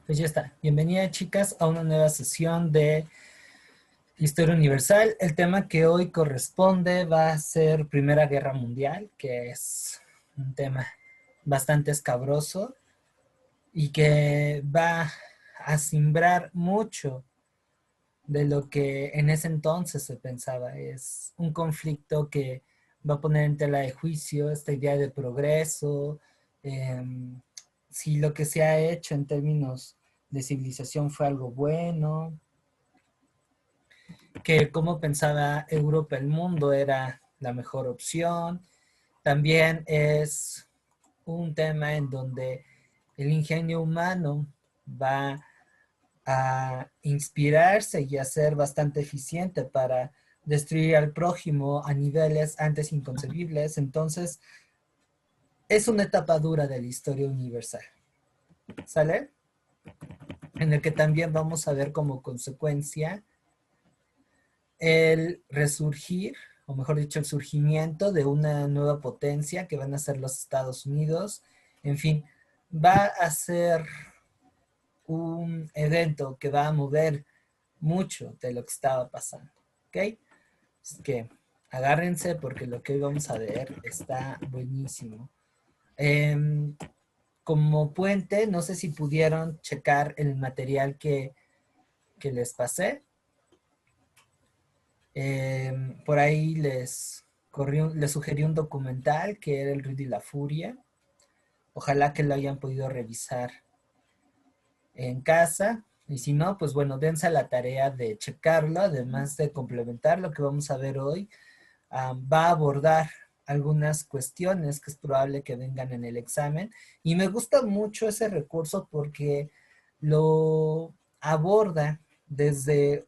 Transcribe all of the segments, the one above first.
Pues ya está. Bienvenida, chicas, a una nueva sesión de Historia Universal. El tema que hoy corresponde va a ser Primera Guerra Mundial, que es un tema bastante escabroso y que va a simbrar mucho de lo que en ese entonces se pensaba. Es un conflicto que va a poner en tela de juicio esta idea de progreso, si lo que se ha hecho en términos de civilización fue algo bueno, que cómo pensaba Europa el mundo era la mejor opción. También es un tema en donde el ingenio humano va a inspirarse y a ser bastante eficiente para destruir al prójimo a niveles antes inconcebibles. Entonces, es una etapa dura de la historia universal. ¿Sale? En el que también vamos a ver como consecuencia el resurgir, o mejor dicho, el surgimiento de una nueva potencia que van a ser los Estados Unidos. En fin, va a ser un evento que va a mover mucho de lo que estaba pasando. ¿Ok? Así que agárrense porque lo que hoy vamos a ver está buenísimo. Como puente, no sé si pudieron checar el material que les pasé. Por ahí les sugerí un documental que era El Ruido y la Furia. Ojalá que lo hayan podido revisar en casa. Y si no, pues bueno, dense a la tarea de checarlo, además de complementar lo que vamos a ver hoy. Va a abordar algunas cuestiones que es probable que vengan en el examen. Y me gusta mucho ese recurso porque lo aborda desde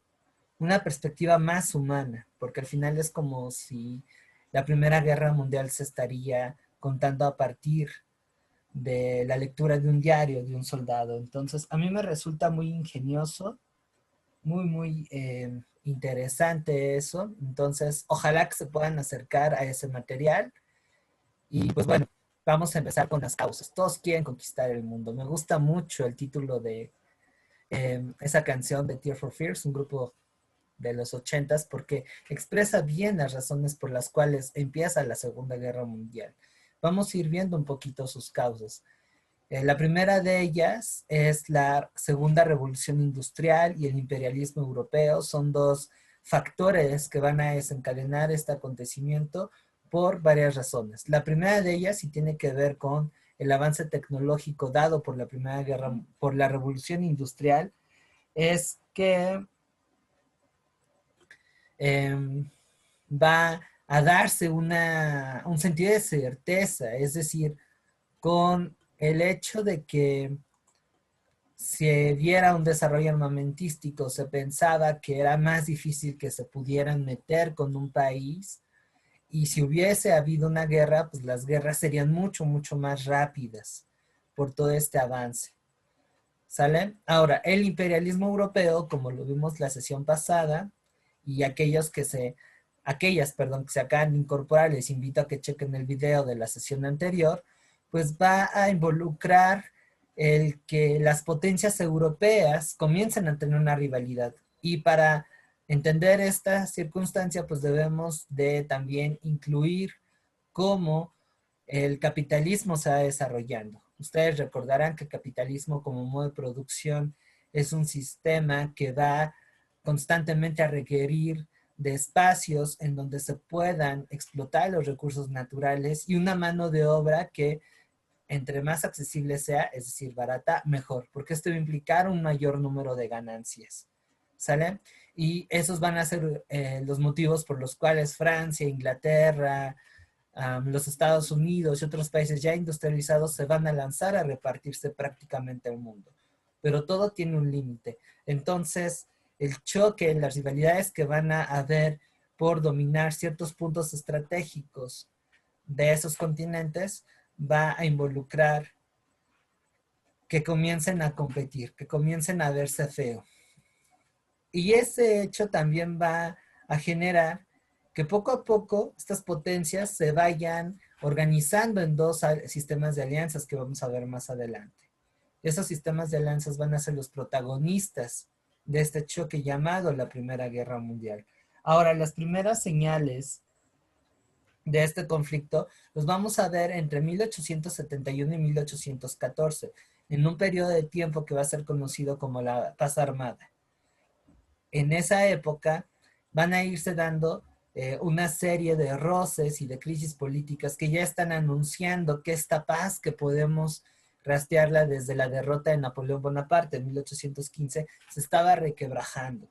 una perspectiva más humana, porque al final es como si la Primera Guerra Mundial se estaría contando a partir de la lectura de un diario de un soldado. Entonces, a mí me resulta muy ingenioso, muy interesante eso. Entonces, ojalá que se puedan acercar a ese material. Y pues bueno, vamos a empezar con las causas. Todos quieren conquistar el mundo. Me gusta mucho el título de esa canción de Tear for Fears, un grupo de los ochentas, porque expresa bien las razones por las cuales empieza la Segunda Guerra Mundial. Vamos a ir viendo un poquito sus causas. La primera de ellas es la Segunda Revolución Industrial y el imperialismo europeo. Son dos factores que van a desencadenar este acontecimiento por varias razones. La primera de ellas sí tiene que ver con el avance tecnológico dado por la Primera Guerra, por la Revolución Industrial, es que eh, va a darse un sentido de certeza, es decir, con el hecho de que se diera un desarrollo armamentístico, se pensaba que era más difícil que se pudieran meter con un país y si hubiese habido una guerra, pues las guerras serían mucho más rápidas por todo este avance. ¿Sale? Ahora, el imperialismo europeo, como lo vimos la sesión pasada, y aquellas, perdón, que se acaban de incorporar, les invito a que chequen el video de la sesión anterior, pues va a involucrar el que las potencias europeas comiencen a tener una rivalidad. Y para entender esta circunstancia, pues debemos de también incluir cómo el capitalismo se va desarrollando. Ustedes recordarán que el capitalismo como modo de producción es un sistema que va constantemente a requerir de espacios en donde se puedan explotar los recursos naturales y una mano de obra que entre más accesible sea, es decir, barata, mejor, porque esto va a implicar un mayor número de ganancias. ¿Sale? Y esos van a ser los motivos por los cuales Francia, Inglaterra, los Estados Unidos y otros países ya industrializados se van a lanzar a repartirse prácticamente el mundo. Pero todo tiene un límite. Entonces, el choque, las rivalidades que van a haber por dominar ciertos puntos estratégicos de esos continentes va a involucrar que comiencen a competir, que comiencen a verse feo. Y ese hecho también va a generar que poco a poco estas potencias se vayan organizando en dos sistemas de alianzas que vamos a ver más adelante. Esos sistemas de alianzas van a ser los protagonistas de este choque llamado la Primera Guerra Mundial. Ahora, las primeras señales de este conflicto los vamos a ver entre 1871 y 1814, en un periodo de tiempo que va a ser conocido como la Paz Armada. En esa época van a irse dando una serie de roces y de crisis políticas que ya están anunciando que esta paz que podemos rastrearla desde la derrota de Napoleón Bonaparte en 1815 se estaba requebrajando.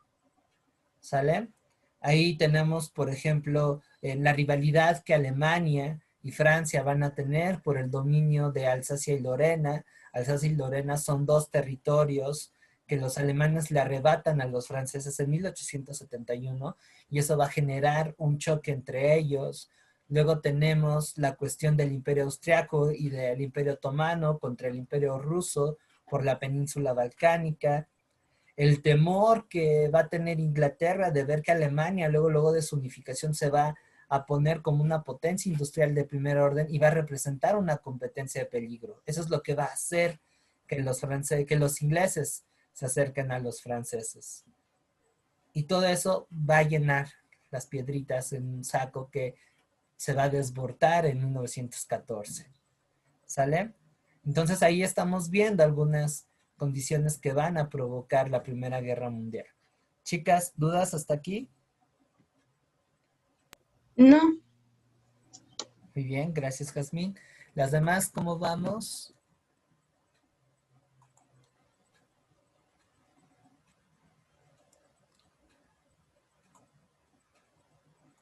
¿Sale? Ahí tenemos, por ejemplo, la rivalidad que Alemania y Francia van a tener por el dominio de Alsacia y Lorena. Alsacia y Lorena son dos territorios que los alemanes le arrebatan a los franceses en 1871 y eso va a generar un choque entre ellos. Luego tenemos la cuestión del Imperio Austriaco y del Imperio Otomano contra el Imperio Ruso por la península balcánica. El temor que va a tener Inglaterra de ver que Alemania luego de su unificación se va a poner como una potencia industrial de primer orden y va a representar una competencia de peligro. Eso es lo que va a hacer que los ingleses se acerquen a los franceses. Y todo eso va a llenar las piedritas en un saco que se va a desbordar en 1914. ¿Sale? Entonces ahí estamos viendo algunas condiciones que van a provocar la Primera Guerra Mundial. Chicas, ¿dudas hasta aquí? No. Muy bien, gracias, Jazmín. ¿Las demás cómo vamos?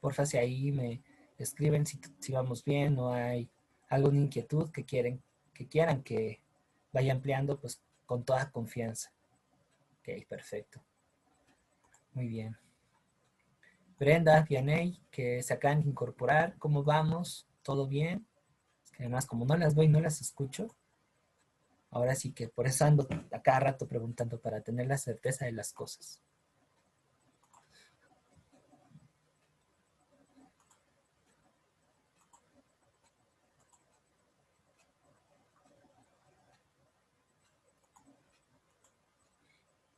Porfa, si ahí me escriben si vamos bien o hay alguna inquietud que quieran que vaya ampliando, pues con toda confianza. Ok, perfecto. Muy bien. Brenda, Vianey, que se acaban de incorporar, ¿cómo vamos? ¿Todo bien? Además, como no las veo y no las escucho, ahora sí que por eso ando a cada rato preguntando para tener la certeza de las cosas.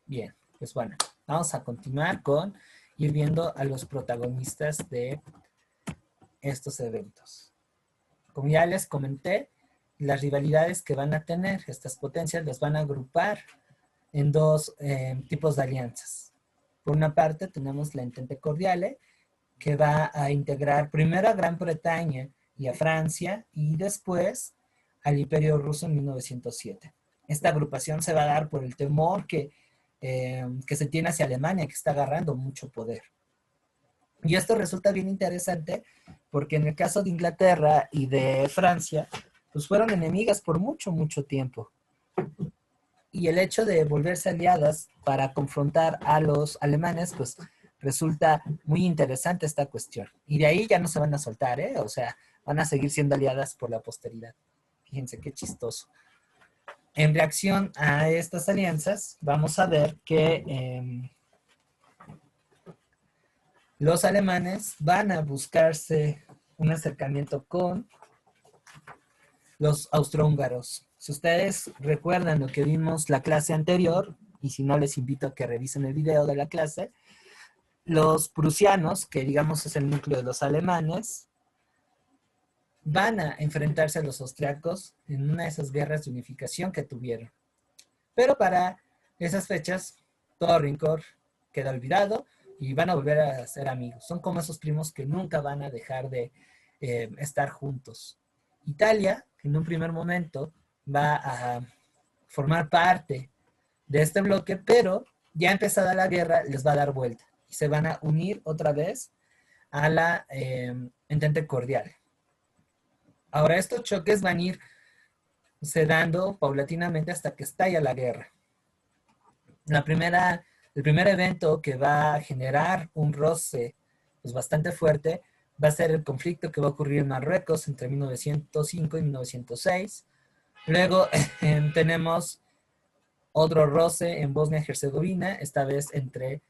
Bien, pues bueno, vamos a continuar con ir viendo a los protagonistas de estos eventos. Como ya les comenté, las rivalidades que van a tener estas potencias las van a agrupar en dos tipos de alianzas. Por una parte tenemos la Entente Cordiale, que va a integrar primero a Gran Bretaña y a Francia y después al Imperio Ruso en 1907. Esta agrupación se va a dar por el temor que se tiene hacia Alemania, que está agarrando mucho poder. Y esto resulta bien interesante porque en el caso de Inglaterra y de Francia, pues fueron enemigas por mucho, mucho tiempo. Y el hecho de volverse aliadas para confrontar a los alemanes, pues resulta muy interesante esta cuestión. Y de ahí ya no se van a soltar, ¿eh? O sea, van a seguir siendo aliadas por la posteridad. Fíjense qué chistoso. En reacción a estas alianzas, vamos a ver que los alemanes van a buscarse un acercamiento con los austrohúngaros. Si ustedes recuerdan lo que vimos la clase anterior, y si no les invito a que revisen el video de la clase, los prusianos, que digamos es el núcleo de los alemanes, van a enfrentarse a los austriacos en una de esas guerras de unificación que tuvieron. Pero para esas fechas, todo rencor queda olvidado y van a volver a ser amigos. Son como esos primos que nunca van a dejar de estar juntos. Italia, en un primer momento, va a formar parte de este bloque, pero ya empezada la guerra les va a dar vuelta y se van a unir otra vez a la Entente Cordial. Ahora estos choques van a ir se dando paulatinamente hasta que estalla la guerra. El primer evento que va a generar un roce pues, bastante fuerte va a ser el conflicto que va a ocurrir en Marruecos entre 1905 y 1906. Luego tenemos otro roce en Bosnia y Herzegovina, esta vez entre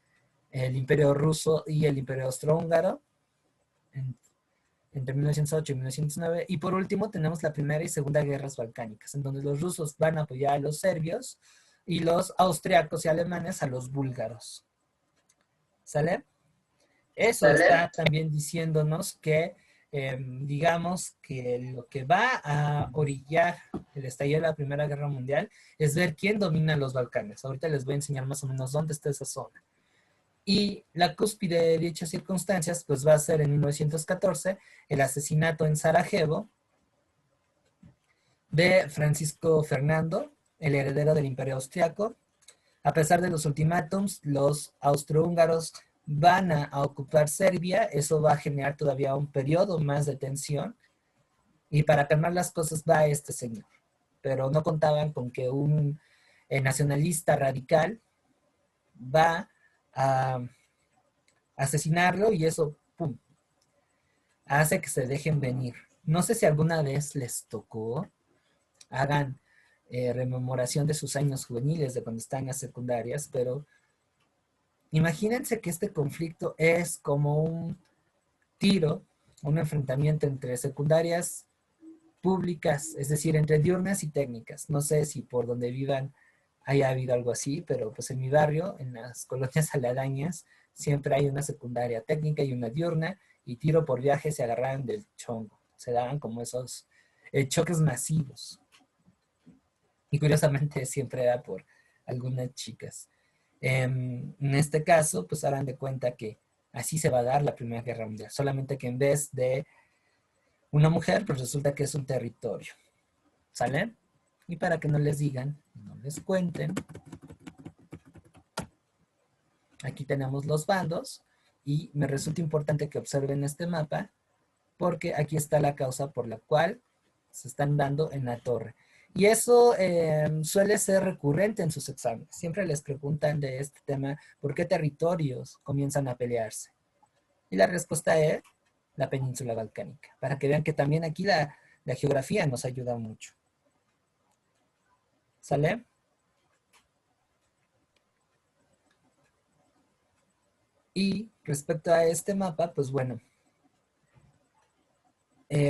el Imperio Ruso y el Imperio Austrohúngaro. entre 1908 y 1909. Y por último tenemos la Primera y Segunda Guerras Balcánicas, en donde los rusos van a apoyar a los serbios y los austriacos y alemanes a los búlgaros. ¿Sale? Eso está también diciéndonos que, digamos, que lo que va a orillar el estallido de la Primera Guerra Mundial es ver quién domina los Balcanes. Ahorita les voy a enseñar más o menos dónde está esa zona. Y la cúspide de dichas circunstancias, pues va a ser en 1914 el asesinato en Sarajevo de Francisco Fernando, el heredero del Imperio Austriaco. A pesar de los ultimátums, los austrohúngaros van a ocupar Serbia. Eso va a generar todavía un periodo más de tensión. Y para calmar las cosas va este señor. Pero no contaban con que un nacionalista radical va a asesinarlo y eso, pum, hace que se dejen venir. No sé si alguna vez les tocó, hagan rememoración de sus años juveniles, de cuando están en las secundarias, pero imagínense que este conflicto es como un tiro, un enfrentamiento entre secundarias públicas, es decir, entre diurnas y técnicas. No sé si por donde vivan haya habido algo así, pero pues en mi barrio, en las colonias aledañas, siempre hay una secundaria técnica y una diurna, y tiro por viaje se agarraban del chongo. Se daban como esos choques masivos. Y curiosamente siempre era por algunas chicas. En este caso, pues harán de cuenta que así se va a dar la Primera Guerra Mundial. Solamente que en vez de una mujer, pues resulta que es un territorio. ¿Sale? Y para que no les digan, no les cuenten, aquí tenemos los bandos y me resulta importante que observen este mapa porque aquí está la causa por la cual se están dando en la torre. Y eso suele ser recurrente en sus exámenes. Siempre les preguntan de este tema, ¿por qué territorios comienzan a pelearse? Y la respuesta es la península balcánica, para que vean que también aquí la geografía nos ayuda mucho. ¿Sale? Y respecto a este mapa, pues bueno,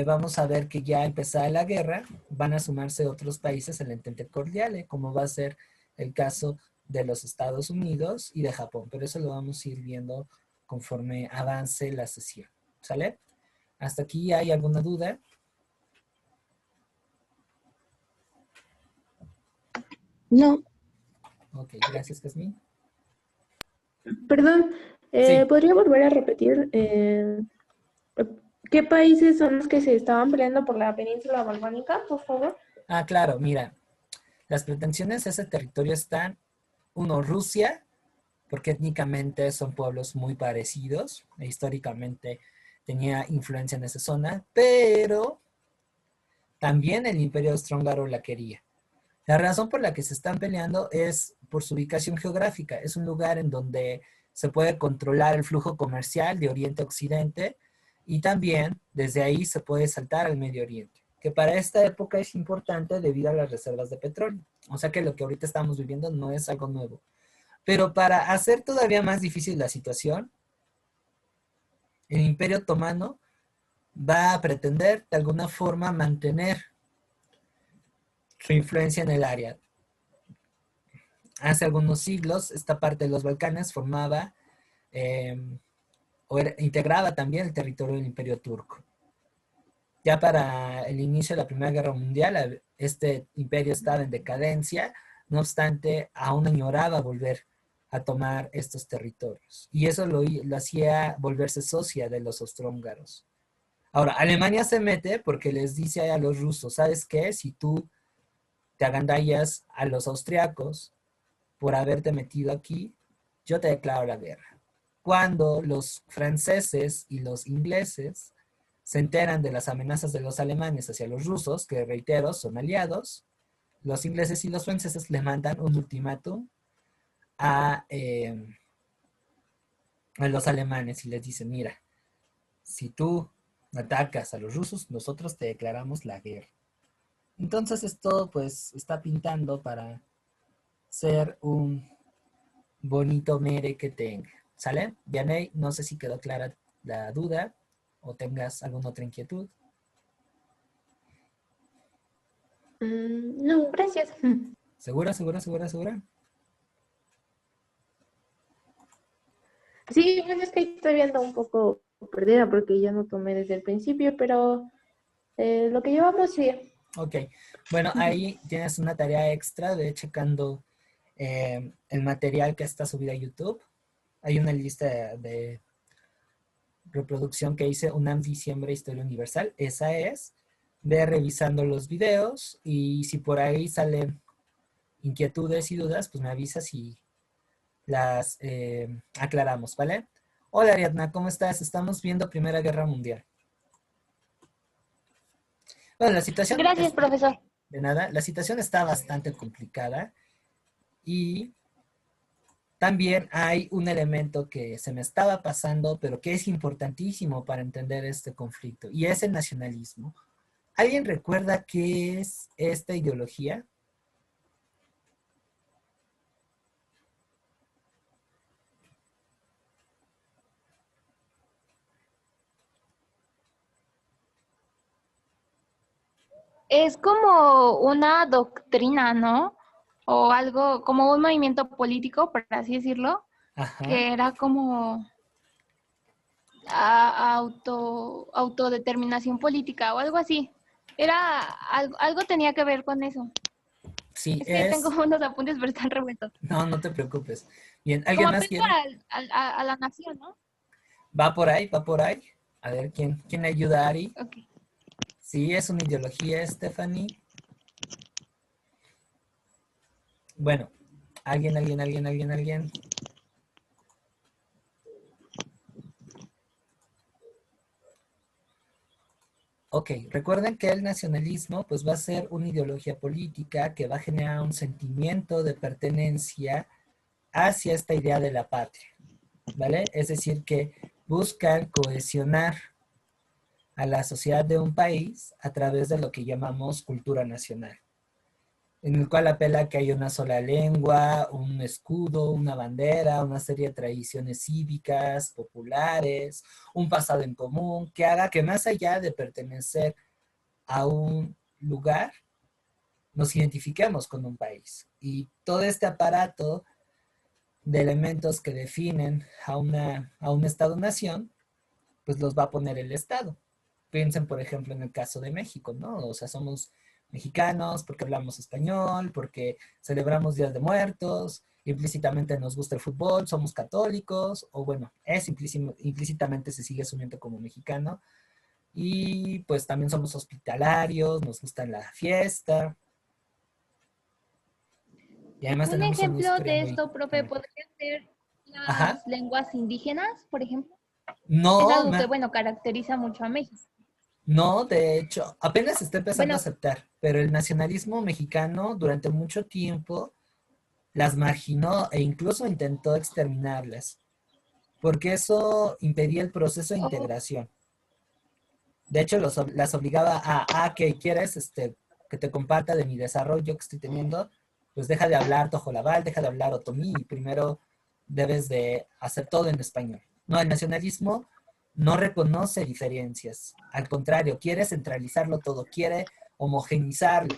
vamos a ver que ya empezada la guerra, van a sumarse otros países al Entente Cordiale, como va a ser el caso de los Estados Unidos y de Japón. Pero eso lo vamos a ir viendo conforme avance la sesión. ¿Sale? ¿Hasta aquí hay alguna duda? No. Ok, gracias, Casmin. Perdón, Sí. ¿podría volver a repetir qué países son los que se estaban peleando por la península balcánica, por favor? Ah, claro, mira, las pretensiones de ese territorio están, uno, Rusia, porque étnicamente son pueblos muy parecidos, e históricamente tenía influencia en esa zona, pero también el Imperio Austrohúngaro la quería. La razón por la que se están peleando es por su ubicación geográfica. Es un lugar en donde se puede controlar el flujo comercial de Oriente a Occidente y también desde ahí se puede saltar al Medio Oriente, que para esta época es importante debido a las reservas de petróleo. O sea que lo que ahorita estamos viviendo no es algo nuevo. Pero para hacer todavía más difícil la situación, el Imperio Otomano va a pretender de alguna forma mantener su influencia en el área. Hace algunos siglos, esta parte de los Balcanes formaba integraba también el territorio del Imperio Turco. Ya para el inicio de la Primera Guerra Mundial, este imperio estaba en decadencia, no obstante, aún añoraba volver a tomar estos territorios. Y eso lo hacía volverse socia de los austrohúngaros. Ahora, Alemania se mete porque les dice a los rusos, ¿sabes qué? Si tú te agandallas a los austriacos por haberte metido aquí, yo te declaro la guerra. Cuando los franceses y los ingleses se enteran de las amenazas de los alemanes hacia los rusos, que reitero, son aliados, los ingleses y los franceses le mandan un ultimátum a los alemanes y les dicen, mira, si tú atacas a los rusos, nosotros te declaramos la guerra. Entonces esto pues está pintando para ser un bonito mere que tenga. ¿Sale? Vianey, no sé si quedó clara la duda. o tengas alguna otra inquietud. No, gracias. ¿Segura, segura, segura, segura? Sí, pues es que estoy viendo un poco perdida porque yo no tomé desde el principio, pero lo que llevamos sí. Ok. Bueno, ahí tienes una tarea extra de checando el material que está subido a YouTube. Hay una lista de reproducción que hice UNAM Diciembre Historia Universal. Esa es. Ve revisando los videos y si por ahí salen inquietudes y dudas, pues me avisas y las aclaramos, ¿vale? Hola Ariadna, ¿cómo estás? Estamos viendo Primera Guerra Mundial. Bueno, la situación Gracias, es, profesor. de nada, la situación está bastante complicada y también hay un elemento que se me estaba pasando, pero que es importantísimo para entender este conflicto, y es el nacionalismo. ¿Alguien recuerda qué es esta ideología? Es como una doctrina, ¿no? O algo, como un movimiento político, por así decirlo, Ajá. que era como autodeterminación política o algo así. Era algo tenía que ver con eso. Sí, Es que tengo es... unos apuntes, pero están revueltos. No, no te preocupes. Bien, ¿alguien Como más apego quiere? a la nación, ¿no? Va por ahí, va por ahí. A ver, ¿quién le ayuda a Ari? Ok. Sí, es una ideología, Stephanie. Bueno, alguien. Ok, recuerden que el nacionalismo pues va a ser una ideología política que va a generar un sentimiento de pertenencia hacia esta idea de la patria, ¿vale? Es decir, que buscan cohesionar a la sociedad de un país a través de lo que llamamos cultura nacional, en el cual apela a que hay una sola lengua, un escudo, una bandera, una serie de tradiciones cívicas, populares, un pasado en común, que haga que más allá de pertenecer a un lugar, nos identifiquemos con un país. Y todo este aparato de elementos que definen a un Estado-nación, pues los va a poner el Estado. Piensen, por ejemplo, en el caso de México, ¿no? O sea, somos mexicanos porque hablamos español, porque celebramos Días de Muertos, implícitamente nos gusta el fútbol, somos católicos, o bueno, es implícitamente se sigue asumiendo como mexicano, y pues también somos hospitalarios, nos gusta la fiesta, y además Un tenemos una ejemplo historia de muy, esto, profe, muy... podría ser Ajá. las lenguas indígenas, por ejemplo. Es No, algo que, bueno, caracteriza mucho a México. no, de hecho, apenas se está empezando a Bueno, aceptar, pero el nacionalismo mexicano durante mucho tiempo las marginó e incluso intentó exterminarlas, porque eso impedía el proceso de oh, integración. De hecho, las obligaba que quieres que te comparta de mi desarrollo que estoy teniendo, pues deja de hablar tojolabal, deja de hablar otomí y primero debes de hacer todo en español. No, el nacionalismo no reconoce diferencias, al contrario, quiere centralizarlo todo, quiere homogenizarlo.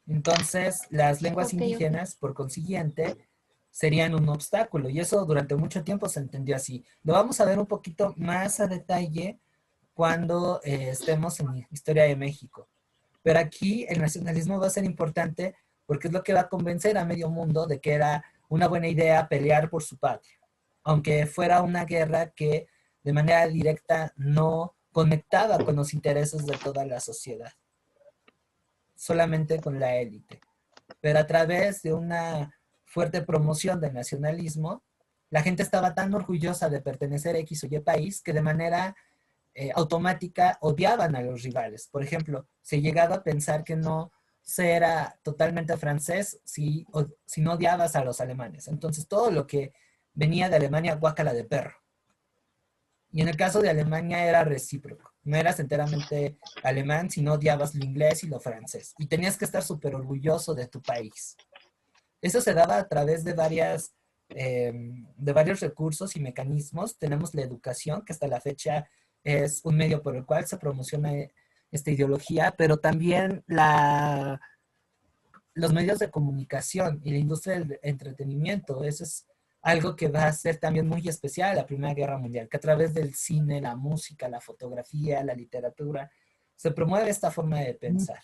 Entonces, las lenguas ok, ok. indígenas, por consiguiente, serían un obstáculo y eso durante mucho tiempo se entendió así. Lo vamos a ver un poquito más a detalle cuando estemos en Historia de México. Pero aquí el nacionalismo va a ser importante porque es lo que va a convencer a medio mundo de que era una buena idea pelear por su patria, aunque fuera una guerra que de manera directa no conectaba con los intereses de toda la sociedad, solamente con la élite. Pero a través de una fuerte promoción del nacionalismo, la gente estaba tan orgullosa de pertenecer a X o Y país que de manera automática odiaban a los rivales. Por ejemplo, se llegaba a pensar que no se era totalmente francés si no odiabas a los alemanes. Entonces todo lo que venía de Alemania, guácala de perro. Y en el caso de Alemania era recíproco. No eras enteramente alemán, sino odiabas lo inglés y lo francés. Y tenías que estar súper orgulloso de tu país. Eso se daba a través de varios recursos y mecanismos. Tenemos la educación, que hasta la fecha es un medio por el cual se promociona esta ideología, pero también los medios de comunicación y la industria del entretenimiento. Eso es algo que va a ser también muy especial a la Primera Guerra Mundial, que a través del cine, la música, la fotografía, la literatura, se promueve esta forma de pensar.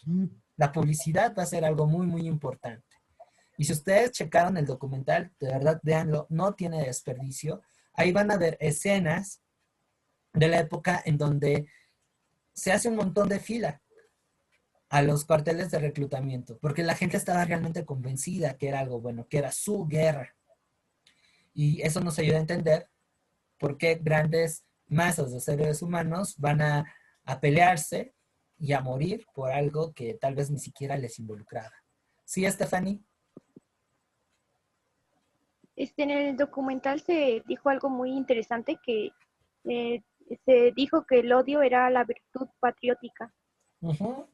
La publicidad va a ser algo muy, muy importante. Y si ustedes checaron el documental, de verdad, véanlo, no tiene desperdicio. Ahí van a ver escenas de la época en donde se hace un montón de fila a los cuarteles de reclutamiento, porque la gente estaba realmente convencida que era algo bueno, que era su guerra. Y eso nos ayuda a entender por qué grandes masas de seres humanos van a pelearse y a morir por algo que tal vez ni siquiera les involucraba. ¿Sí, Stephanie? En el documental se dijo algo muy interesante que eh, se dijo que el odio era la virtud patriótica. Uh-huh.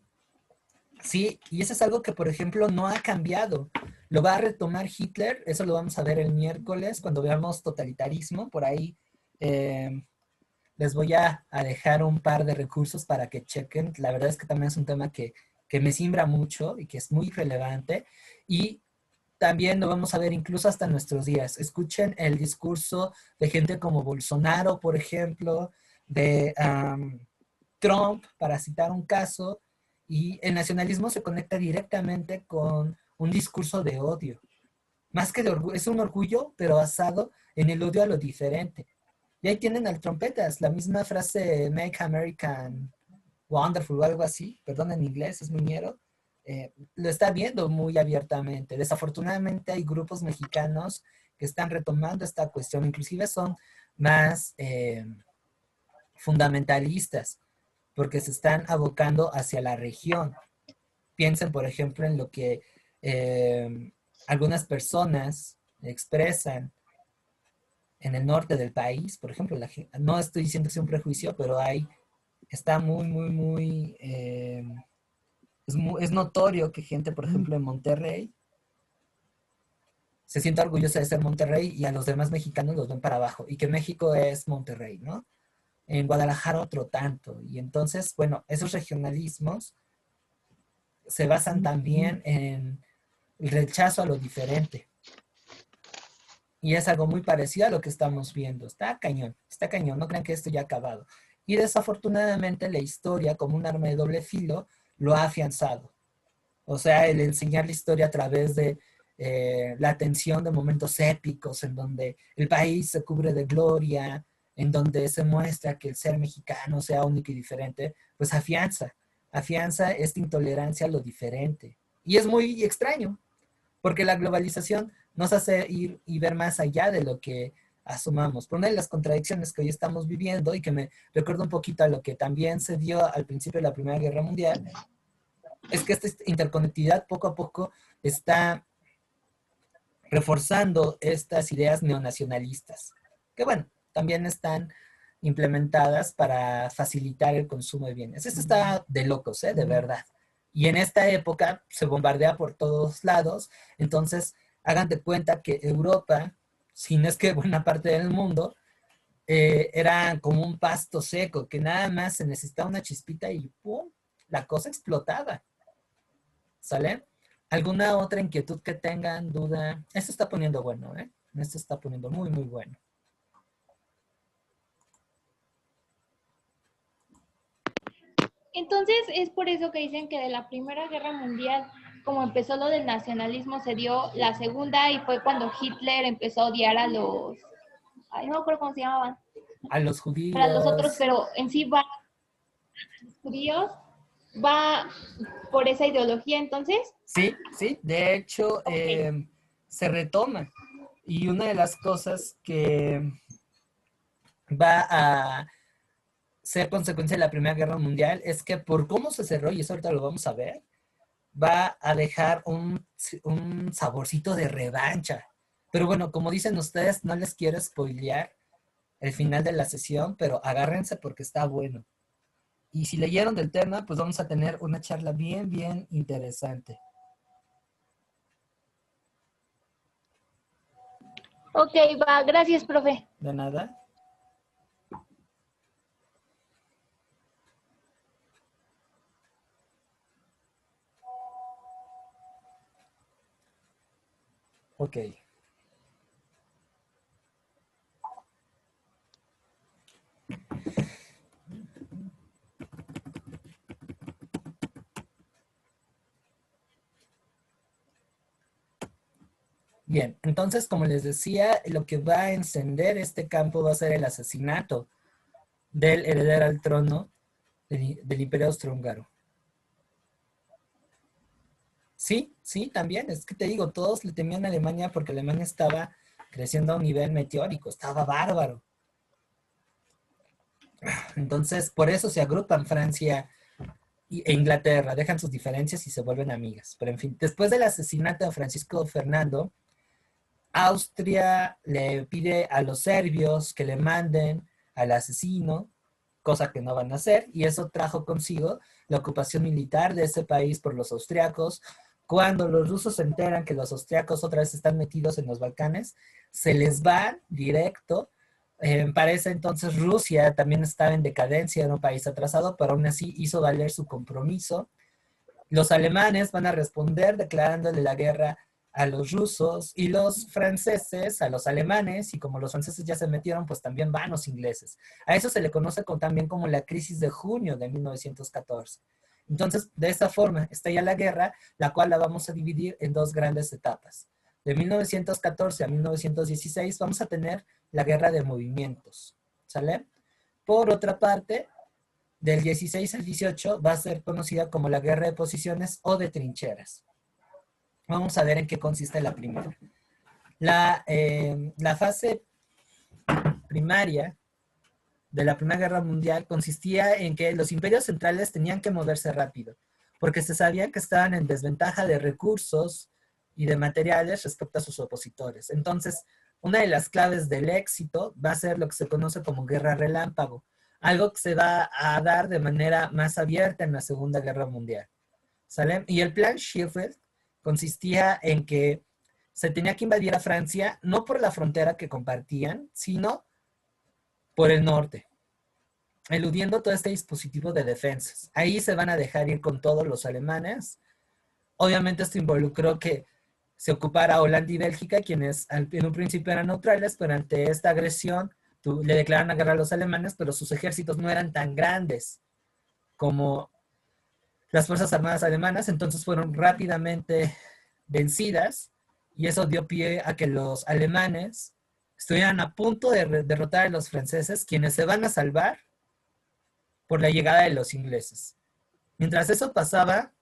Sí, y eso es algo que, por ejemplo, no ha cambiado. Lo va a retomar Hitler, eso lo vamos a ver el miércoles cuando veamos totalitarismo. Por ahí les voy a dejar un par de recursos para que chequen. La verdad es que también es un tema que me simbra mucho y que es muy relevante. Y también lo vamos a ver incluso hasta nuestros días. Escuchen el discurso de gente como Bolsonaro, por ejemplo, de Trump, para citar un caso, y el nacionalismo se conecta directamente con un discurso de odio. Más que de orgullo, es un orgullo, pero basado en el odio a lo diferente. Y ahí tienen al trompetas, la misma frase Make American Wonderful o algo así, perdón en inglés, es muy ñero, lo está viendo muy abiertamente. Desafortunadamente hay grupos mexicanos que están retomando esta cuestión, inclusive son más fundamentalistas, porque se están abocando hacia la región. Piensen, por ejemplo, en lo que algunas personas expresan en el norte del país, por ejemplo, no estoy diciendo que sea un prejuicio, pero está muy, muy, muy, es notorio que gente, por ejemplo, en Monterrey, se siente orgullosa de ser Monterrey y a los demás mexicanos los ven para abajo, y que México es Monterrey, ¿no? En Guadalajara otro tanto. Y entonces, bueno, esos regionalismos se basan también en el rechazo a lo diferente. Y es algo muy parecido a lo que estamos viendo. Está cañón, no crean que esto ya ha acabado. Y desafortunadamente la historia, como un arma de doble filo, lo ha afianzado. O sea, el enseñar la historia a través de la atención de momentos épicos en donde el país se cubre de gloria, en donde se muestra que el ser mexicano sea único y diferente, pues afianza esta intolerancia a lo diferente. Y es muy extraño, porque la globalización nos hace ir y ver más allá de lo que asumamos. Por una de las contradicciones que hoy estamos viviendo y que me recuerda un poquito a lo que también se dio al principio de la Primera Guerra Mundial, es que esta interconectividad poco a poco está reforzando estas ideas neonacionalistas, que bueno, también están implementadas para facilitar el consumo de bienes. Esto está de locos, de verdad. Y en esta época se bombardea por todos lados, entonces hagan de cuenta que Europa, si no es que buena parte del mundo, era como un pasto seco, que nada más se necesitaba una chispita y ¡pum! La cosa explotaba. ¿Sale? ¿Alguna otra inquietud que tengan, duda? Esto está poniendo bueno, ¿eh? Esto está poniendo muy, muy bueno. Entonces, es por eso que dicen que de la Primera Guerra Mundial, como empezó lo del nacionalismo, se dio la segunda y fue cuando Hitler empezó a odiar a los, ay, no me acuerdo cómo se llamaban, A los para los otros, judíos. pero en sí va, los judíos, va por esa ideología, entonces. Sí, sí, de hecho, Okay. se retoma. Y una de las cosas que va a ser consecuencia de la Primera Guerra Mundial es que por cómo se cerró, y eso ahorita lo vamos a ver, va a dejar un saborcito de revancha. Pero bueno, como dicen ustedes, no les quiero spoilear el final de la sesión, pero agárrense porque está bueno. Y si leyeron del tema, pues vamos a tener una charla bien, bien interesante. Ok, va, gracias, profe. De nada. Ok. Bien, entonces, como les decía, lo que va a encender este campo va a ser el asesinato del heredero al trono del Imperio Austrohúngaro. Sí, sí, también. Es que te digo, todos le temían a Alemania porque Alemania estaba creciendo a un nivel meteórico, estaba bárbaro. Entonces, por eso se agrupan Francia e Inglaterra, dejan sus diferencias y se vuelven amigas. Pero en fin, después del asesinato de Francisco Fernando, Austria le pide a los serbios que le manden al asesino, cosa que no van a hacer, y eso trajo consigo la ocupación militar de ese país por los austriacos. Cuando los rusos se enteran que los austriacos otra vez están metidos en los Balcanes, se les va directo. Para ese entonces Rusia también estaba en decadencia, era un país atrasado, pero aún así hizo valer su compromiso. Los alemanes van a responder declarándole la guerra a los rusos y los franceses a los alemanes, y como los franceses ya se metieron, pues también van los ingleses. A eso se le conoce también como la crisis de junio de 1914. Entonces, de esta forma, estalla la guerra, la cual la vamos a dividir en dos grandes etapas. De 1914 a 1916 vamos a tener la guerra de movimientos, ¿sale? Por otra parte, del 16 al 18 va a ser conocida como la guerra de posiciones o de trincheras. Vamos a ver en qué consiste la primera. La fase primaria de la Primera Guerra Mundial consistía en que los imperios centrales tenían que moverse rápido, porque se sabía que estaban en desventaja de recursos y de materiales respecto a sus opositores. Entonces, una de las claves del éxito va a ser lo que se conoce como guerra relámpago, algo que se va a dar de manera más abierta en la Segunda Guerra Mundial. ¿Sale? Y el plan Sheffield consistía en que se tenía que invadir a Francia no por la frontera que compartían, sino por el norte, eludiendo todo este dispositivo de defensas. Ahí se van a dejar ir con todos los alemanes. Obviamente esto involucró que se ocupara Holanda y Bélgica, quienes en un principio eran neutrales, pero ante esta agresión le declaran la guerra a los alemanes, pero sus ejércitos no eran tan grandes como las Fuerzas Armadas alemanas, entonces fueron rápidamente vencidas, y eso dio pie a que los alemanes estuvieran a punto de derrotar a los franceses, quienes se van a salvar por la llegada de los ingleses. Mientras eso pasaba,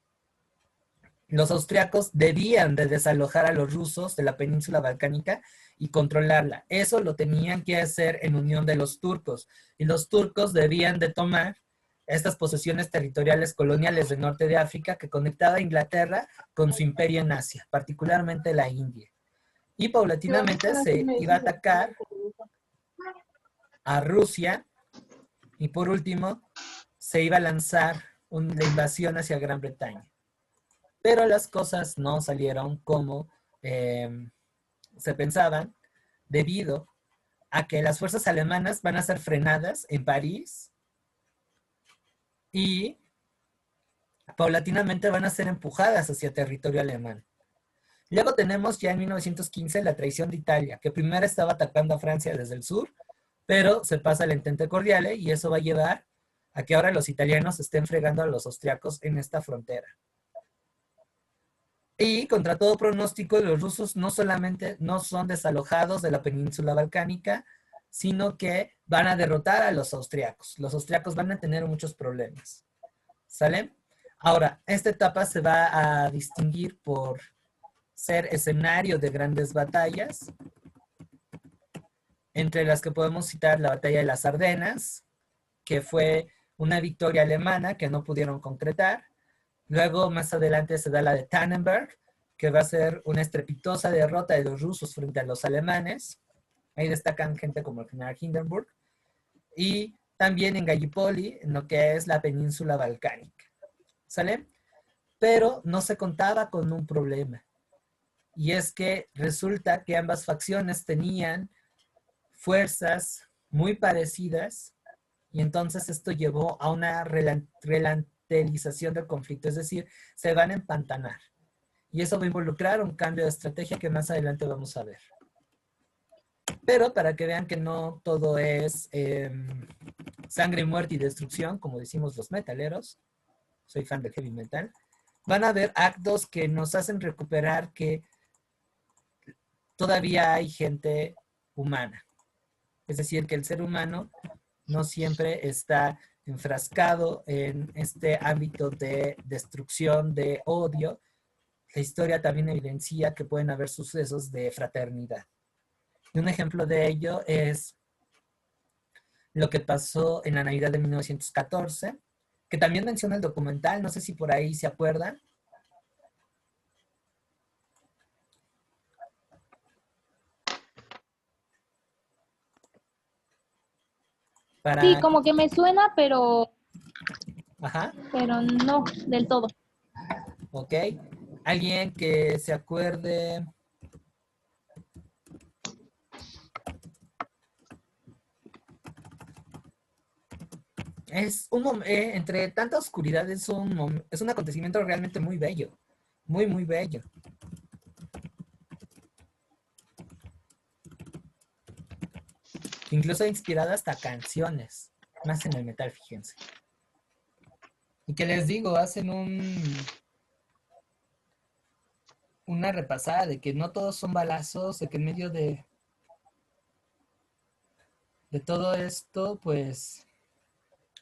los austriacos debían de desalojar a los rusos de la península balcánica y controlarla. Eso lo tenían que hacer en unión de los turcos, y los turcos debían de tomar estas posesiones territoriales coloniales del norte de África que conectaba a Inglaterra con su imperio en Asia, particularmente la India. Y paulatinamente se iba a atacar a Rusia, y por último se iba a lanzar la invasión hacia Gran Bretaña. Pero las cosas no salieron como se pensaban, debido a que las fuerzas alemanas van a ser frenadas en París y paulatinamente van a ser empujadas hacia territorio alemán. Luego tenemos ya en 1915 la traición de Italia, que primero estaba atacando a Francia desde el sur, pero se pasa el Entente Cordiale, y eso va a llevar a que ahora los italianos estén fregando a los austriacos en esta frontera. Y contra todo pronóstico, los rusos no solamente no son desalojados de la península balcánica, sino que van a derrotar a los austriacos. Los austriacos van a tener muchos problemas. ¿Sale? Ahora, esta etapa se va a distinguir por ser escenario de grandes batallas, entre las que podemos citar la batalla de las Ardenas, que fue una victoria alemana que no pudieron concretar. Luego, más adelante, se da la de Tannenberg, que va a ser una estrepitosa derrota de los rusos frente a los alemanes. Ahí destacan gente como el general Hindenburg. Y también en Gallipoli, en lo que es la península balcánica. ¿Sale? Pero no se contaba con un problema. Y es que resulta que ambas facciones tenían fuerzas muy parecidas, y entonces esto llevó a una relantelización del conflicto, es decir, se van a empantanar. Y eso va a involucrar un cambio de estrategia que más adelante vamos a ver. Pero para que vean que no todo es sangre, muerte y destrucción, como decimos los metaleros, soy fan del heavy metal, van a haber actos que nos hacen recuperar que todavía hay gente humana. Es decir, que el ser humano no siempre está enfrascado en este ámbito de destrucción, de odio. La historia también evidencia que pueden haber sucesos de fraternidad. Y un ejemplo de ello es lo que pasó en la Navidad de 1914, que también menciona el documental, no sé si por ahí se acuerdan. Sí, como que me suena, Ajá, pero no del todo. ok. Alguien que se acuerde. Es entre tanta oscuridad, es un acontecimiento realmente muy bello. Muy, muy bello. Incluso inspirado hasta canciones. Más en el metal, fíjense. Y que les digo, hacen una repasada de que no todos son balazos, de que en medio de todo esto, pues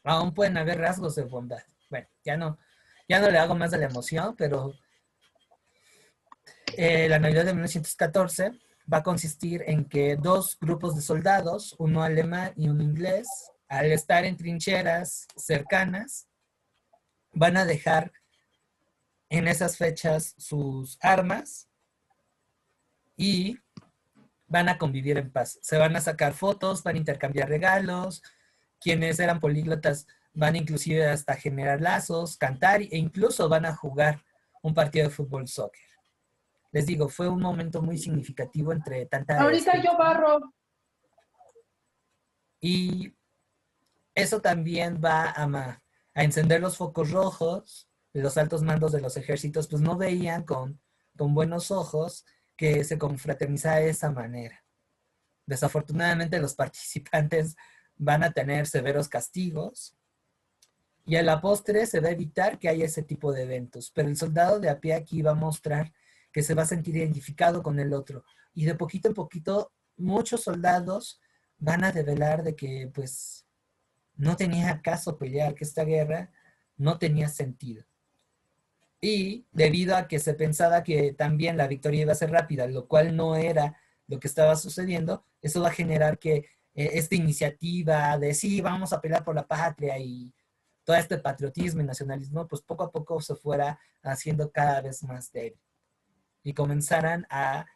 aún pueden haber rasgos de bondad. Bueno, ya no le hago más de la emoción, pero la Navidad de 1914 va a consistir en que dos grupos de soldados, uno alemán y uno inglés, al estar en trincheras cercanas, van a dejar en esas fechas sus armas y van a convivir en paz. Se van a sacar fotos, van a intercambiar regalos, quienes eran políglotas van inclusive hasta generar lazos, cantar e incluso van a jugar un partido de fútbol soccer. Les digo, fue un momento muy significativo entre tanta... Ahorita yo barro. Y eso también va a encender los focos rojos. Los altos mandos de los ejércitos pues no veían con buenos ojos que se confraternizara de esa manera. Desafortunadamente los participantes van a tener severos castigos y a la postre se va a evitar que haya ese tipo de eventos. Pero el soldado de a pie aquí va a mostrar que se va a sentir identificado con el otro. Y de poquito en poquito muchos soldados van a develar de que pues no tenía caso pelear, que esta guerra no tenía sentido. Y debido a que se pensaba que también la victoria iba a ser rápida, lo cual no era lo que estaba sucediendo, eso va a generar que esta iniciativa de sí, vamos a pelear por la patria y todo este patriotismo y nacionalismo, pues poco a poco se fuera haciendo cada vez más débil. Y comenzaran a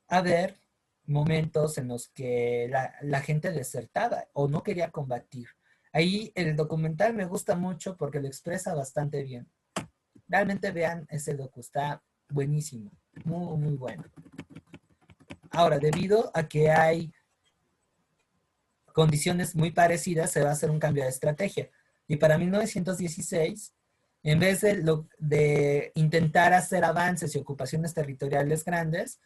haber momentos en los que la gente desertaba o no quería combatir. Ahí el documental me gusta mucho porque lo expresa bastante bien. Realmente vean ese docu, está buenísimo, muy, muy bueno. Ahora, debido a que hay condiciones muy parecidas, se va a hacer un cambio de estrategia. Y para 1916, en vez de intentar hacer avances y ocupaciones territoriales grandes,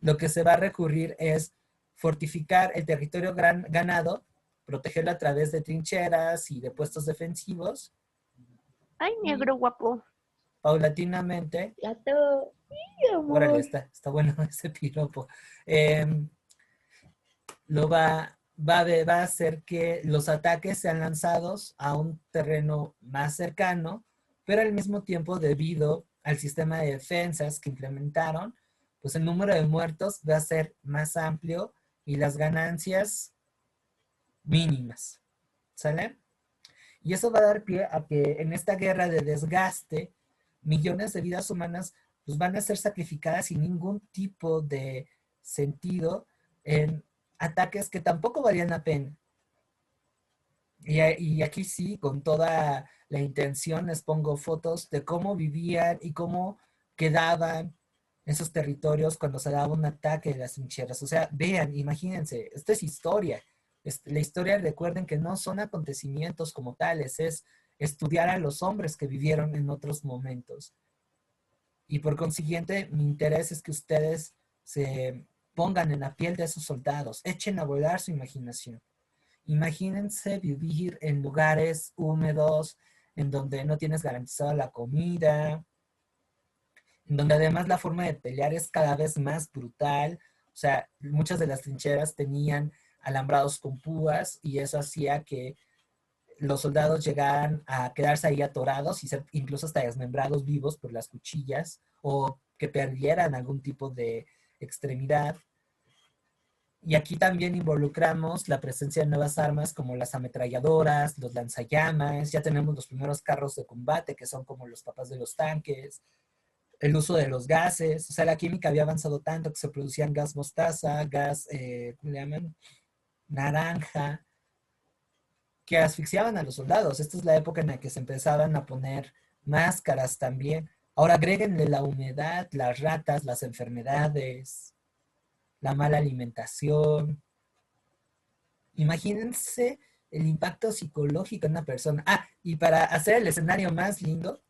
lo que se va a recurrir es fortificar el territorio ganado, protegerlo a través de trincheras y de puestos defensivos. Ay, negro guapo. Paulatinamente. Ya todo. Órale, está bueno ese piropo. Va a hacer que los ataques sean lanzados a un terreno más cercano, pero al mismo tiempo, debido al sistema de defensas que implementaron, pues el número de muertos va a ser más amplio y las ganancias mínimas. ¿Sale? Y eso va a dar pie a que en esta guerra de desgaste, millones de vidas humanas pues van a ser sacrificadas sin ningún tipo de sentido en ataques que tampoco valían la pena. Y aquí sí, con toda la intención, les pongo fotos de cómo vivían y cómo quedaban esos territorios cuando se daba un ataque de las trincheras. O sea, vean, imagínense, esto es historia. La historia, recuerden que no son acontecimientos como tales, es estudiar a los hombres que vivieron en otros momentos. Y por consiguiente, mi interés es que ustedes se pongan en la piel de esos soldados, echen a volar su imaginación. Imagínense vivir en lugares húmedos, en donde no tienes garantizada la comida, en donde además la forma de pelear es cada vez más brutal. O sea, muchas de las trincheras tenían alambrados con púas y eso hacía que los soldados llegaran a quedarse ahí atorados y ser incluso hasta desmembrados vivos por las cuchillas o que perdieran algún tipo de extremidad. Y aquí también involucramos la presencia de nuevas armas como las ametralladoras, los lanzallamas, ya tenemos los primeros carros de combate que son como los papás de los tanques, el uso de los gases, o sea, la química había avanzado tanto que se producían gas mostaza, gas, ¿cómo le llaman? Naranja, que asfixiaban a los soldados. Esta es la época en la que se empezaban a poner máscaras también. Ahora agréguenle la humedad, las ratas, las enfermedades, la mala alimentación. Imagínense el impacto psicológico en una persona. Ah, y para hacer el escenario más lindo,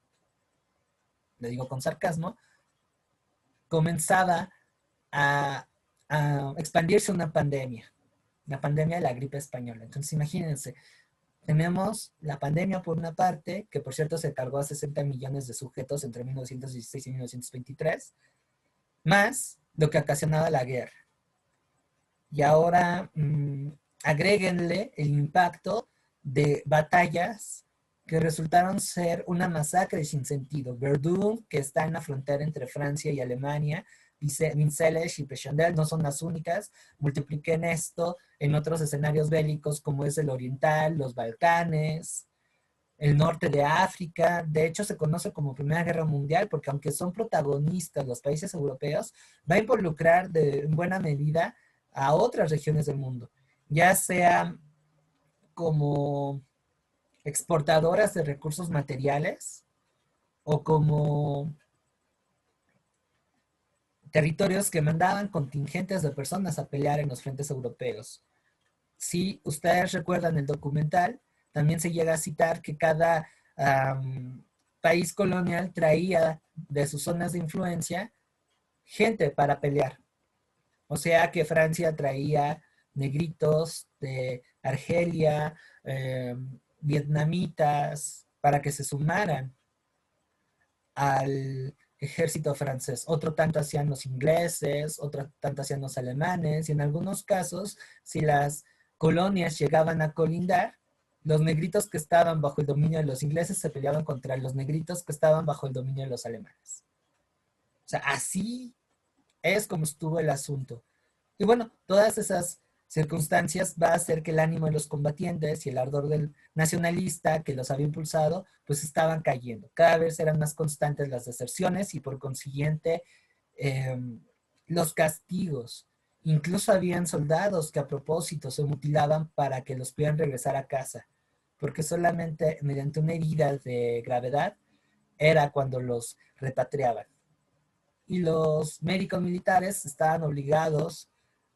le digo con sarcasmo, comenzaba a expandirse una pandemia, la pandemia de la gripe española. Entonces imagínense, tenemos la pandemia por una parte, que por cierto se cargó a 60 millones de sujetos entre 1916 y 1923, más lo que ocasionaba la guerra. Y ahora agréguenle el impacto de batallas que resultaron ser una masacre sin sentido. Verdun, que está en la frontera entre Francia y Alemania, Vincennes y Bechamel no son las únicas. Multipliquen esto en otros escenarios bélicos como es el oriental, los Balcanes, el norte de África. De hecho, se conoce como Primera Guerra Mundial porque aunque son protagonistas los países europeos, va a involucrar en buena medida a otras regiones del mundo, ya sea como exportadoras de recursos materiales o como territorios que mandaban contingentes de personas a pelear en los frentes europeos. Si ustedes recuerdan el documental, también se llega a citar que cada país colonial traía de sus zonas de influencia gente para pelear. O sea que Francia traía negritos de Argelia, vietnamitas, para que se sumaran al ejército francés. Otro tanto hacían los ingleses, otro tanto hacían los alemanes, y en algunos casos, si las colonias llegaban a colindar, los negritos que estaban bajo el dominio de los ingleses se peleaban contra los negritos que estaban bajo el dominio de los alemanes. O sea, así es como estuvo el asunto. Y bueno, todas esas circunstancias va a hacer que el ánimo de los combatientes y el ardor del nacionalista que los había impulsado, pues estaban cayendo. Cada vez eran más constantes las deserciones y por consiguiente los castigos. Incluso habían soldados que a propósito se mutilaban para que los pudieran regresar a casa, porque solamente mediante una herida de gravedad era cuando los repatriaban. Y los médicos militares estaban obligados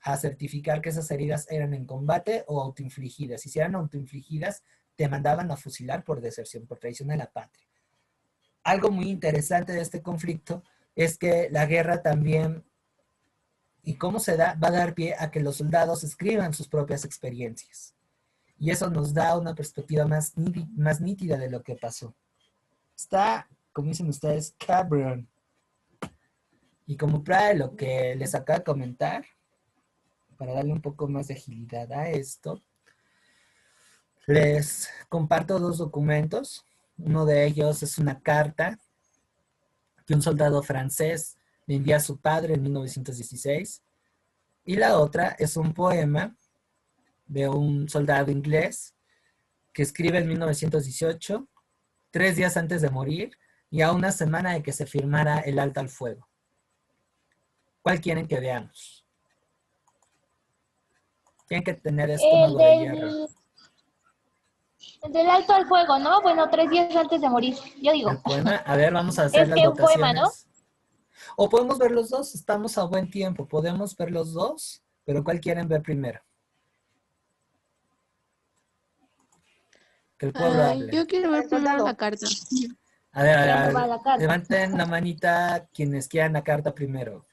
a certificar que esas heridas eran en combate o autoinfligidas. Y si eran autoinfligidas, te mandaban a fusilar por deserción, por traición a la patria. Algo muy interesante de este conflicto es que la guerra también, y cómo se da, va a dar pie a que los soldados escriban sus propias experiencias. Y eso nos da una perspectiva más nítida de lo que pasó. Está, como dicen ustedes, cabrón. Y como para lo que les acabo de comentar, para darle un poco más de agilidad a esto, les comparto dos documentos. Uno de ellos es una carta que un soldado francés le envía a su padre en 1916. Y la otra es un poema de un soldado inglés que escribe en 1918, 3 días antes de morir y a una semana de que se firmara el alto al fuego. ¿Cuál quieren que veamos? Tienen que tener estómago de hierro. El del alto al fuego, ¿no? Bueno, 3 días antes de morir, yo digo. El poema, a ver, vamos a hacer Es las que un poema, votaciones. ¿no? O podemos ver los dos, estamos a buen tiempo. Podemos ver los dos, pero ¿cuál quieren ver primero? Que el pueblo hable. Yo quiero ver primero la carta. Ya me va la carta. levanten la manita quienes quieran la carta primero.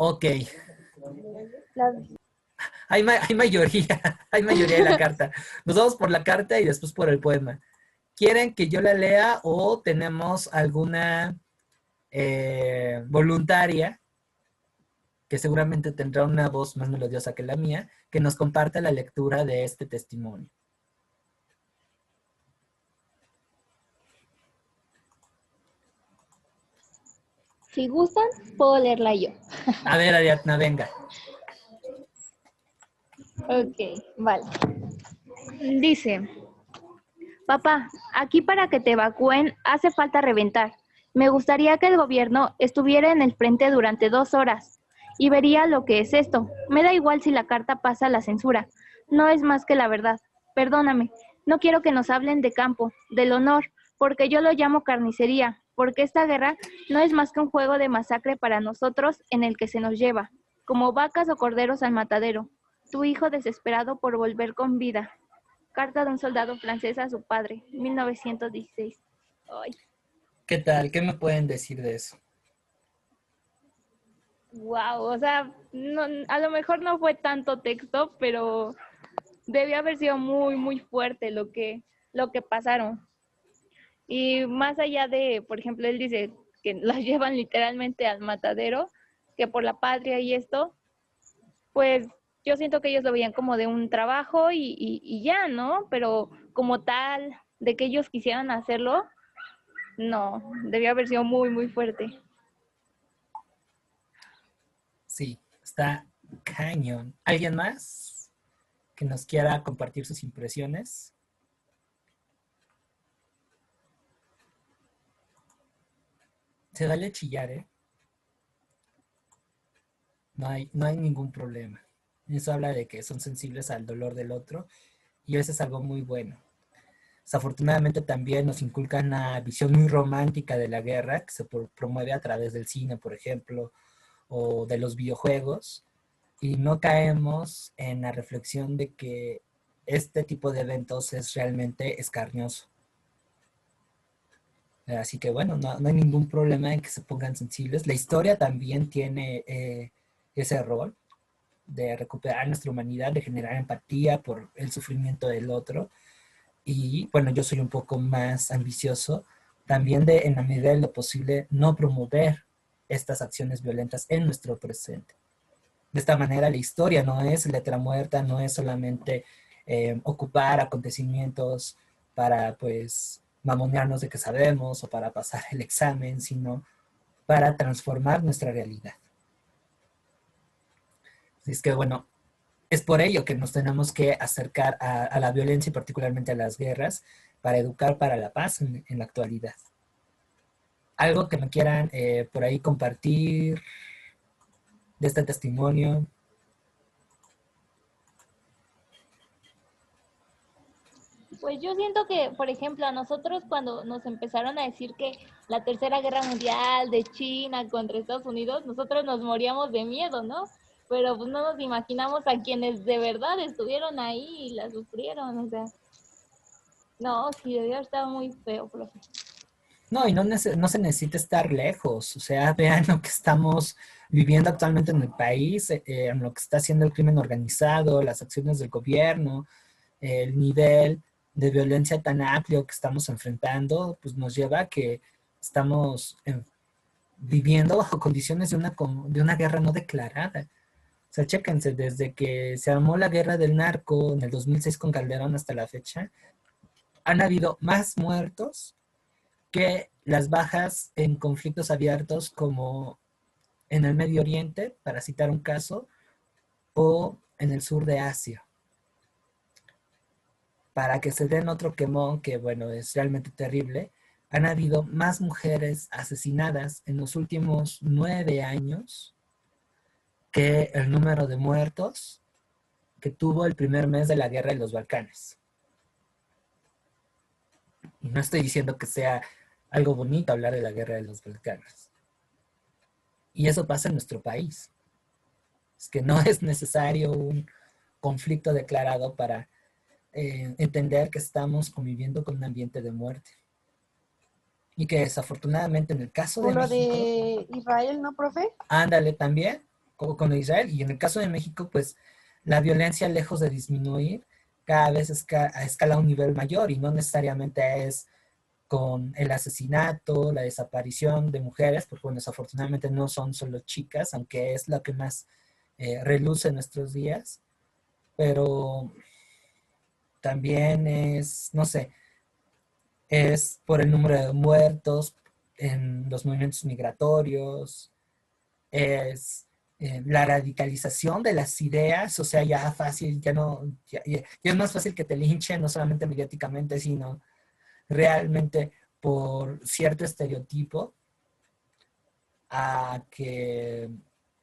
Ok, hay mayoría, hay mayoría de la carta. Nos vamos por la carta y después por el poema. ¿Quieren que yo la lea o tenemos alguna voluntaria que seguramente tendrá una voz más melodiosa que la mía, que nos comparta la lectura de este testimonio? Si gustan, puedo leerla yo. A ver, Ariadna, venga. Ok, vale. Dice, papá, aquí para que te evacúen hace falta reventar. Me gustaría que el gobierno estuviera en el frente durante 2 horas y vería lo que es esto. Me da igual si la carta pasa la censura. No es más que la verdad. Perdóname, no quiero que nos hablen de campo, del honor, porque yo lo llamo carnicería, porque esta guerra no es más que un juego de masacre para nosotros en el que se nos lleva, como vacas o corderos al matadero. Tu hijo desesperado por volver con vida. Carta de un soldado francés a su padre, 1916. Ay, ¿Qué tal? ¿Qué me pueden decir de eso? wow, o sea, no, a lo mejor no fue tanto texto, pero debió haber sido muy, muy fuerte lo que pasaron. Y más allá de, por ejemplo, él dice que las llevan literalmente al matadero, que por la patria y esto, pues yo siento que ellos lo veían como de un trabajo y ya, ¿no? Pero como tal, de que ellos quisieran hacerlo, no, debió haber sido muy, muy fuerte. Sí, está cañón. ¿Alguien más que nos quiera compartir sus impresiones? Se vale chillar, ¿eh? No hay ningún problema. Eso habla de que son sensibles al dolor del otro y eso es algo muy bueno. Desafortunadamente también nos inculcan una visión muy romántica de la guerra que se promueve a través del cine, por ejemplo, o de los videojuegos, y no caemos en la reflexión de que este tipo de eventos es realmente escarnioso. Así que bueno, no hay ningún problema en que se pongan sensibles. La historia también tiene ese rol de recuperar nuestra humanidad, de generar empatía por el sufrimiento del otro. Y bueno, yo soy un poco más ambicioso también de, en la medida de lo posible, no promover estas acciones violentas en nuestro presente. De esta manera, la historia no es letra muerta, no es solamente ocupar acontecimientos para, pues, mamonearnos de que sabemos o para pasar el examen, sino para transformar nuestra realidad. Así es que, bueno, es por ello que nos tenemos que acercar a la violencia y particularmente a las guerras para educar para la paz en la actualidad. Algo que me quieran por ahí compartir de este testimonio. Pues yo siento que, por ejemplo, a nosotros cuando nos empezaron a decir que la Tercera Guerra Mundial de China contra Estados Unidos, nosotros nos moríamos de miedo, ¿no? Pero pues no nos imaginamos a quienes de verdad estuvieron ahí y la sufrieron, o sea, no, sí, debió haber estado muy feo, profe. No, y no se necesita estar lejos. O sea, vean lo que estamos viviendo actualmente en el país, en lo que está haciendo el crimen organizado, las acciones del gobierno, el nivel de violencia tan amplio que estamos enfrentando, pues nos lleva a que estamos viviendo bajo condiciones de una guerra no declarada. O sea, chéquense, desde que se armó la guerra del narco en el 2006 con Calderón hasta la fecha, han habido más muertos que las bajas en conflictos abiertos como en el Medio Oriente, para citar un caso, o en el sur de Asia. Para que se den otro quemón, que bueno, es realmente terrible, han habido más mujeres asesinadas en los últimos 9 años que el número de muertos que tuvo el primer mes de la guerra en los Balcanes. Y no estoy diciendo que sea algo bonito hablar de la guerra de los Balcanes. Y eso pasa en nuestro país. Es que no es necesario un conflicto declarado para entender que estamos conviviendo con un ambiente de muerte. Y que desafortunadamente en el caso de Como lo México, de Israel, ¿no, profe? ándale también, como con Israel, y en el caso de México, pues la violencia, lejos de disminuir, cada vez escala a un nivel mayor, y no necesariamente es con el asesinato, la desaparición de mujeres, porque bueno, desafortunadamente no son solo chicas, aunque es lo que más reluce en nuestros días, pero también es, no sé, es por el número de muertos en los movimientos migratorios, es la radicalización de las ideas, o sea, ya fácil, ya es más fácil que te linchen, no solamente mediáticamente, sino realmente por cierto estereotipo a que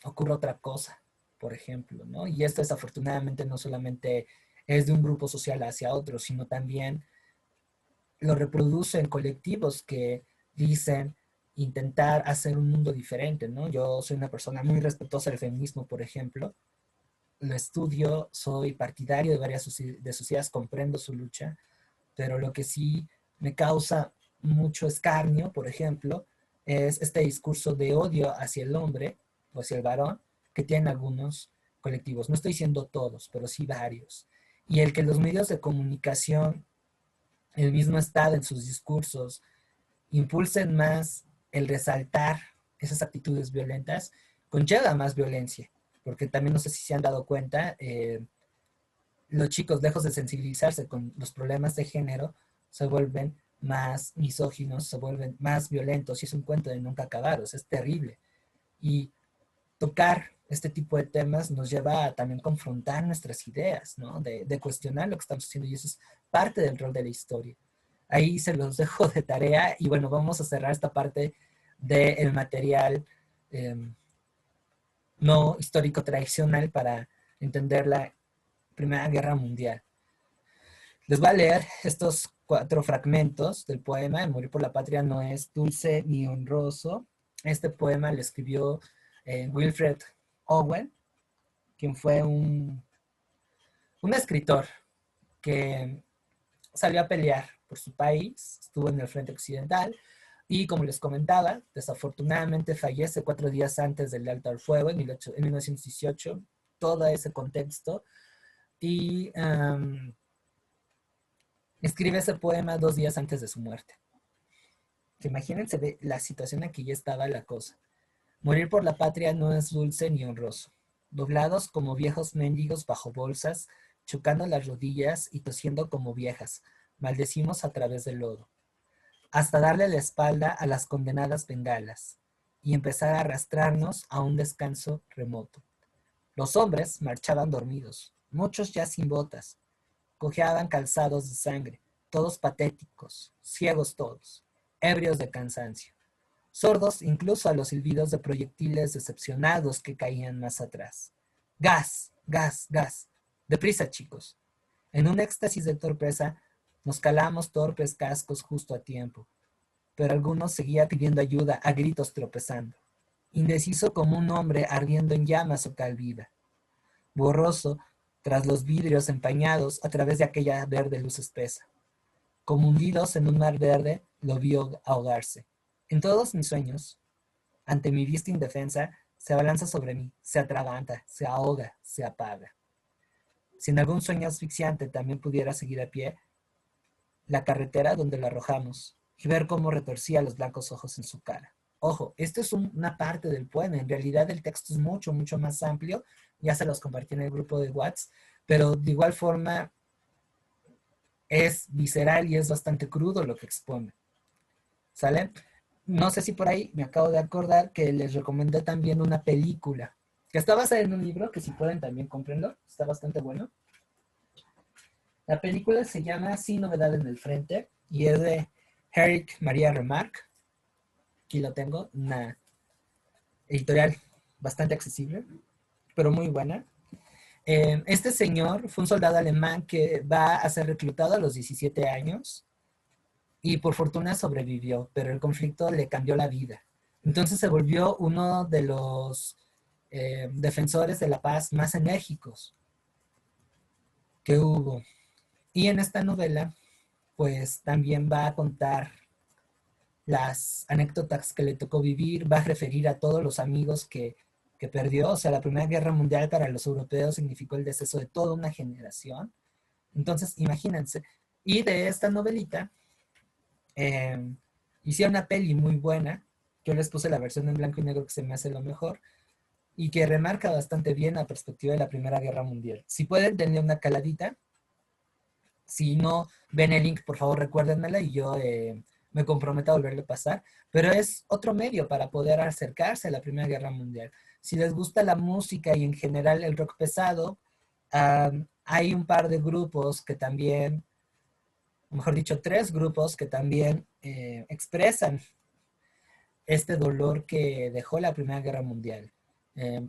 ocurra otra cosa, por ejemplo, ¿no? Y esto desafortunadamente no solamente es de un grupo social hacia otro, sino también lo reproducen colectivos que dicen intentar hacer un mundo diferente, ¿no? Yo soy una persona muy respetuosa del feminismo, por ejemplo, lo estudio, soy partidario de varias de sus ideas, comprendo su lucha, pero lo que sí me causa mucho escarnio, por ejemplo, es este discurso de odio hacia el hombre o hacia el varón que tienen algunos colectivos. No estoy diciendo todos, pero sí varios. Y el que los medios de comunicación, el mismo Estado en sus discursos, impulsen más el resaltar esas actitudes violentas, conlleva más violencia. Porque también no sé si se han dado cuenta, los chicos, lejos de sensibilizarse con los problemas de género, se vuelven más misóginos, se vuelven más violentos, y es un cuento de nunca acabar, o sea, es terrible. Y tocar este tipo de temas nos lleva a también confrontar nuestras ideas, ¿no? De cuestionar lo que estamos haciendo, y eso es parte del rol de la historia. Ahí se los dejo de tarea, y bueno, vamos a cerrar esta parte del material no histórico tradicional para entender la Primera Guerra Mundial. Les voy a leer estos 4 fragmentos del poema. El morir por la patria no es dulce ni honroso. Este poema lo escribió Wilfred Owen, quien fue un escritor que salió a pelear por su país, estuvo en el frente occidental, y como les comentaba, desafortunadamente fallece 4 días antes del alto al fuego, en 1918, todo ese contexto, y escribe ese poema 2 días antes de su muerte. Imagínense de la situación en que ya estaba la cosa. Morir por la patria no es dulce ni honroso. Doblados como viejos mendigos bajo bolsas, chocando las rodillas y tosiendo como viejas, maldecimos a través del lodo, hasta darle la espalda a las condenadas bengalas y empezar a arrastrarnos a un descanso remoto. Los hombres marchaban dormidos, muchos ya sin botas, cojeaban calzados de sangre, todos patéticos, ciegos todos, ebrios de cansancio, sordos incluso a los silbidos de proyectiles decepcionados que caían más atrás. ¡Gas! ¡Gas! ¡Gas! ¡Deprisa, chicos! En un éxtasis de torpeza, nos calamos torpes cascos justo a tiempo, pero alguno seguía pidiendo ayuda a gritos tropezando, indeciso como un hombre ardiendo en llamas o calvida, borroso tras los vidrios empañados a través de aquella verde luz espesa. Como hundidos en un mar verde, lo vio ahogarse. En todos mis sueños, ante mi vista indefensa, se abalanza sobre mí, se atraganta, se ahoga, se apaga. Si en algún sueño asfixiante también pudiera seguir a pie, la carretera donde lo arrojamos, y ver cómo retorcía los blancos ojos en su cara. Ojo, esto es una parte del poema, en realidad el texto es mucho, mucho más amplio, ya se los compartí en el grupo de WhatsApp, pero de igual forma es visceral y es bastante crudo lo que expone. ¿Sale? No sé si por ahí me acabo de acordar que les recomendé también una película, que está basada en un libro, que si pueden también cómprenlo, está bastante bueno. La película se llama Sin Novedad en el Frente, y es de Eric Maria Remarque. Aquí lo tengo, una editorial bastante accesible, pero muy buena. Este señor fue un soldado alemán que va a ser reclutado a los 17 años y por fortuna sobrevivió, pero el conflicto le cambió la vida. Entonces se volvió uno de los defensores de la paz más enérgicos que hubo. Y en esta novela, pues también va a contar las anécdotas que le tocó vivir, va a referir a todos los amigos que perdió. O sea, la Primera Guerra Mundial para los europeos significó el deceso de toda una generación. Entonces, imagínense. Y de esta novelita, hicieron una peli muy buena. Yo les puse la versión en blanco y negro que se me hace lo mejor y que remarca bastante bien la perspectiva de la Primera Guerra Mundial. Si pueden, denle una caladita. Si no ven el link, por favor, recuérdenmela y yo me comprometo a volverle a pasar. Pero es otro medio para poder acercarse a la Primera Guerra Mundial. Si les gusta la música y en general el rock pesado, hay un par de grupos que también, o mejor dicho, 3 grupos que también expresan este dolor que dejó la Primera Guerra Mundial.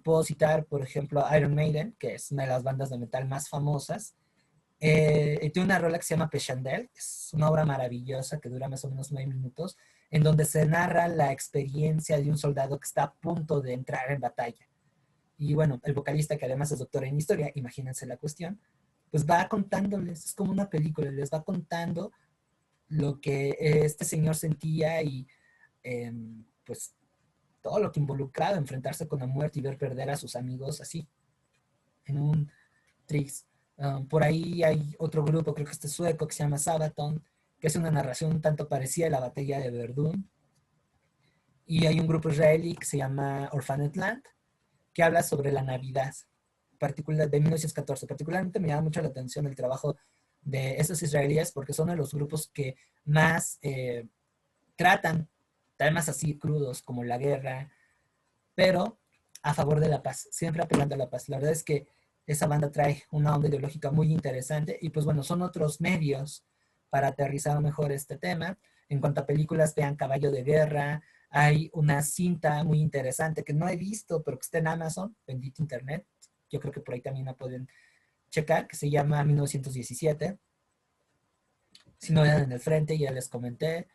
Puedo citar, por ejemplo, Iron Maiden, que es una de las bandas de metal más famosas. Tiene una rola que se llama Peshandel, es una obra maravillosa que dura más o menos 9 minutos, en donde se narra la experiencia de un soldado que está a punto de entrar en batalla. Y bueno, el vocalista, que además es doctor en historia, imagínense la cuestión, pues va contándoles, es como una película, les va contando lo que este señor sentía y pues todo lo que involucraba enfrentarse con la muerte y ver perder a sus amigos así, en un tris. Por ahí hay otro grupo, creo que este sueco, que se llama Sabaton, que es una narración un tanto parecida a la batalla de Verdún. Y hay un grupo israelí que se llama Orphanet Land, que habla sobre la Navidad, particular de 1914. Particularmente me llama mucho la atención el trabajo de estos israelíes porque son de los grupos que más tratan temas así crudos como la guerra, pero a favor de la paz, siempre apelando a la paz. La verdad es que esa banda trae una onda ideológica muy interesante y pues bueno, son otros medios para aterrizar mejor este tema. En cuanto a películas, vean Caballo de Guerra. Hay una cinta muy interesante que no he visto, pero que está en Amazon, bendito internet. Yo creo que por ahí también la pueden checar, que se llama 1917. Si no vean en el frente, ya les comenté.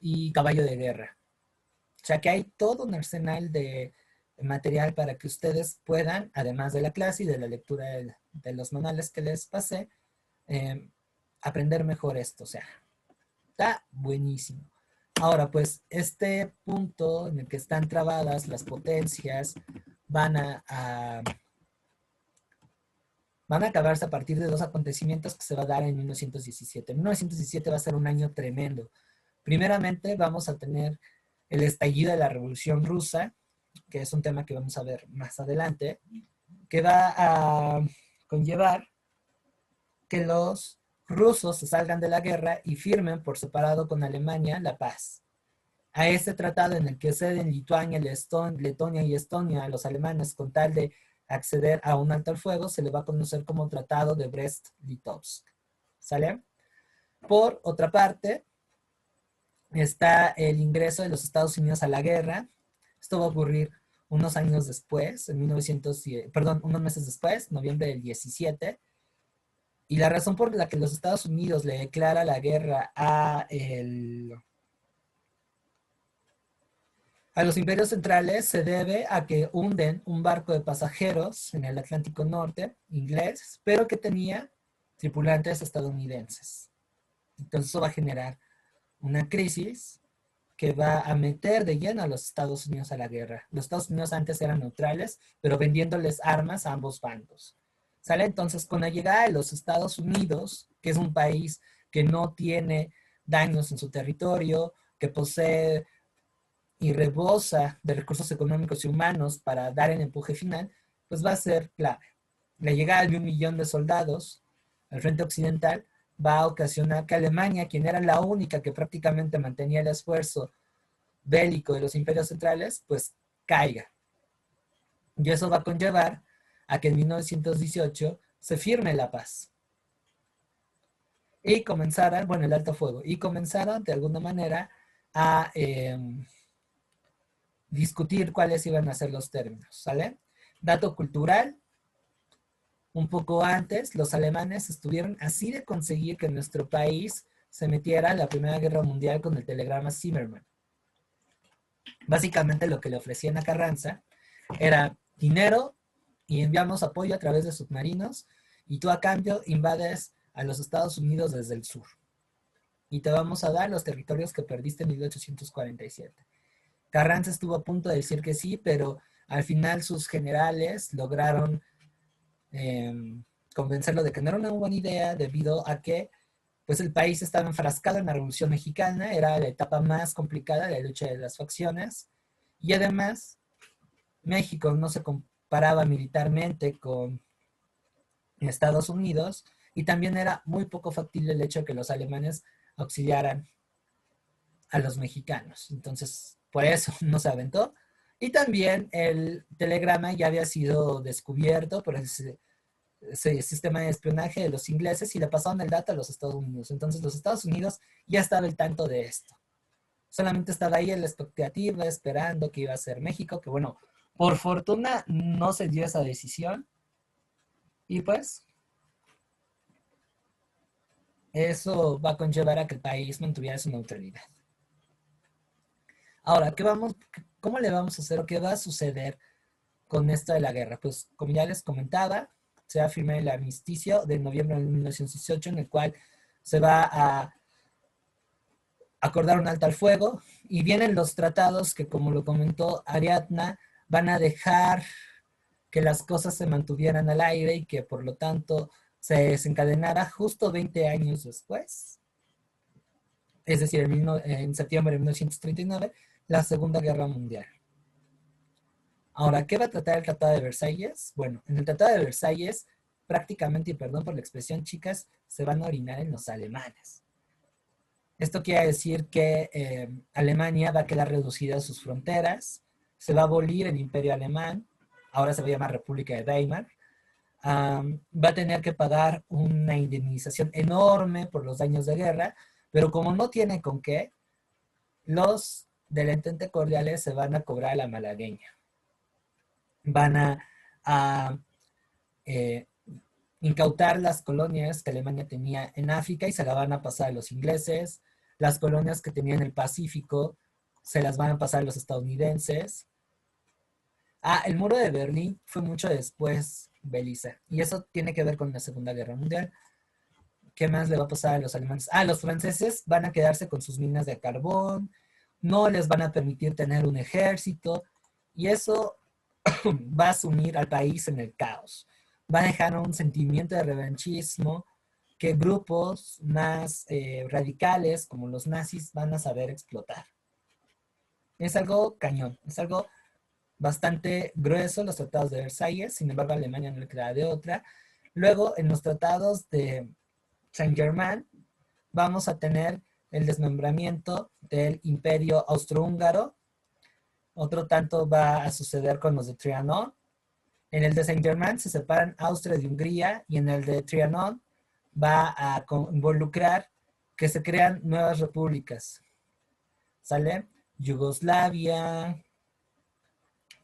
Y Caballo de Guerra. O sea que hay todo un arsenal de material para que ustedes puedan, además de la clase y de la lectura de los manuales que les pasé, aprender mejor esto. O sea, está buenísimo. Ahora, pues, este punto en el que están trabadas las potencias van a acabarse a partir de 2 acontecimientos que se va a dar en 1917. 1917 va a ser un año tremendo. Primeramente, vamos a tener el estallido de la Revolución Rusa, que es un tema que vamos a ver más adelante, que va a conllevar que los rusos se salgan de la guerra y firmen por separado con Alemania la paz. A este tratado en el que ceden Lituania, Letonia y Estonia a los alemanes con tal de acceder a un alto al fuego, se le va a conocer como Tratado de Brest-Litovsk. ¿Sale? Por otra parte, está el ingreso de los Estados Unidos a la guerra. Esto va a ocurrir unos años después, unos meses después, noviembre del 17. Y la razón por la que los Estados Unidos le declara la guerra a los imperios centrales se debe a que hunden un barco de pasajeros en el Atlántico Norte, inglés, pero que tenía tripulantes estadounidenses. Entonces eso va a generar una crisis que va a meter de lleno a los Estados Unidos a la guerra. Los Estados Unidos antes eran neutrales, pero vendiéndoles armas a ambos bandos. ¿Sale? Entonces, con la llegada de los Estados Unidos, que es un país que no tiene daños en su territorio, que posee y rebosa de recursos económicos y humanos para dar el empuje final, pues va a ser clave. La llegada de 1 millón de soldados al frente occidental va a ocasionar que Alemania, quien era la única que prácticamente mantenía el esfuerzo bélico de los imperios centrales, pues caiga. Y eso va a conllevar a que en 1918 se firme la paz. Y comenzaran, bueno, el alto fuego, y comenzaron de alguna manera a discutir cuáles iban a ser los términos, ¿sale? Dato cultural, un poco antes, los alemanes estuvieron así de conseguir que nuestro país se metiera a la Primera Guerra Mundial con el telegrama Zimmermann. Básicamente lo que le ofrecían a Carranza era dinero y enviamos apoyo a través de submarinos y tú a cambio invades a los Estados Unidos desde el sur. Y te vamos a dar los territorios que perdiste en 1847. Carranza estuvo a punto de decir que sí, pero al final sus generales lograron convencerlo de que no era una buena idea debido a que pues el país estaba enfrascado en la Revolución Mexicana, era la etapa más complicada de la lucha de las facciones, y además México no se comparaba militarmente con Estados Unidos, y también era muy poco factible el hecho de que los alemanes auxiliaran a los mexicanos. Entonces, por eso no se aventó. Y también el telegrama ya había sido descubierto por ese sistema de espionaje de los ingleses y le pasaron el dato a los Estados Unidos. Entonces los Estados Unidos ya estaba al tanto de esto. Solamente estaba ahí en la expectativa, esperando que iba a ser México, que bueno, por fortuna no se dio esa decisión. Y pues, eso va a conllevar a que el país mantuviera su neutralidad. Ahora, ¿cómo le vamos a hacer o qué va a suceder con esto de la guerra? Pues, como ya les comentaba, se va a firmar el armisticio de noviembre de 1918, en el cual se va a acordar un alto al fuego, y vienen los tratados que, como lo comentó Ariadna, van a dejar que las cosas se mantuvieran al aire y que por lo tanto se desencadenara justo 20 años después, es decir, en septiembre de 1939, la Segunda Guerra Mundial. Ahora, ¿qué va a tratar el Tratado de Versalles? Bueno, en el Tratado de Versalles, prácticamente, y perdón por la expresión, chicas, se van a orinar en los alemanes. Esto quiere decir que Alemania va a quedar reducida a sus fronteras, se va a abolir el Imperio Alemán, ahora se va a llamar República de Weimar, va a tener que pagar una indemnización enorme por los daños de guerra, pero como no tiene con qué, los del Entente Cordiales se van a cobrar a la malagueña. Van a incautar las colonias que Alemania tenía en África y se las van a pasar a los ingleses. Las colonias que tenía en el Pacífico se las van a pasar a los estadounidenses. El muro de Berlín fue mucho después, Belisa, y eso tiene que ver con la Segunda Guerra Mundial. ¿Qué más le va a pasar a los alemanes? Los franceses van a quedarse con sus minas de carbón, no les van a permitir tener un ejército, y eso va a sumir al país en el caos. Va a dejar un sentimiento de revanchismo que grupos más radicales, como los nazis, van a saber explotar. Es algo cañón, es algo bastante grueso, los tratados de Versalles. Sin embargo, a Alemania no le queda de otra. Luego, en los tratados de Saint-Germain, vamos a tener el desmembramiento del Imperio Austrohúngaro. Otro tanto va a suceder con los de Trianon. En el de Saint-Germain se separan Austria de Hungría, y en el de Trianon va a involucrar que se crean nuevas repúblicas. ¿Sale? Yugoslavia,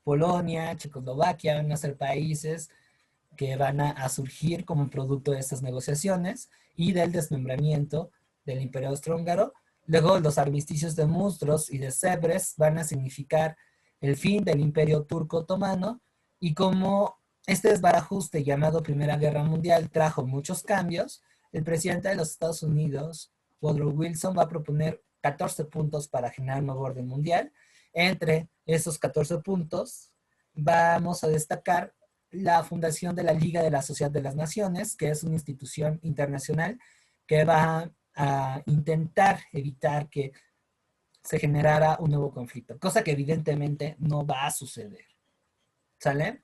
Polonia, Checoslovaquia van a ser países que van a surgir como producto de estas negociaciones y del desmembramiento del Imperio Austrohúngaro. Luego los armisticios de Mustros y de Sèvres van a significar el fin del Imperio Turco Otomano, y como este desbarajuste llamado Primera Guerra Mundial trajo muchos cambios, el presidente de los Estados Unidos, Woodrow Wilson, va a proponer 14 puntos para generar un nuevo orden mundial. Entre esos 14 puntos vamos a destacar la fundación de la Liga de la Sociedad de las Naciones, que es una institución internacional que va a intentar evitar que se generara un nuevo conflicto, cosa que evidentemente no va a suceder. ¿Sale?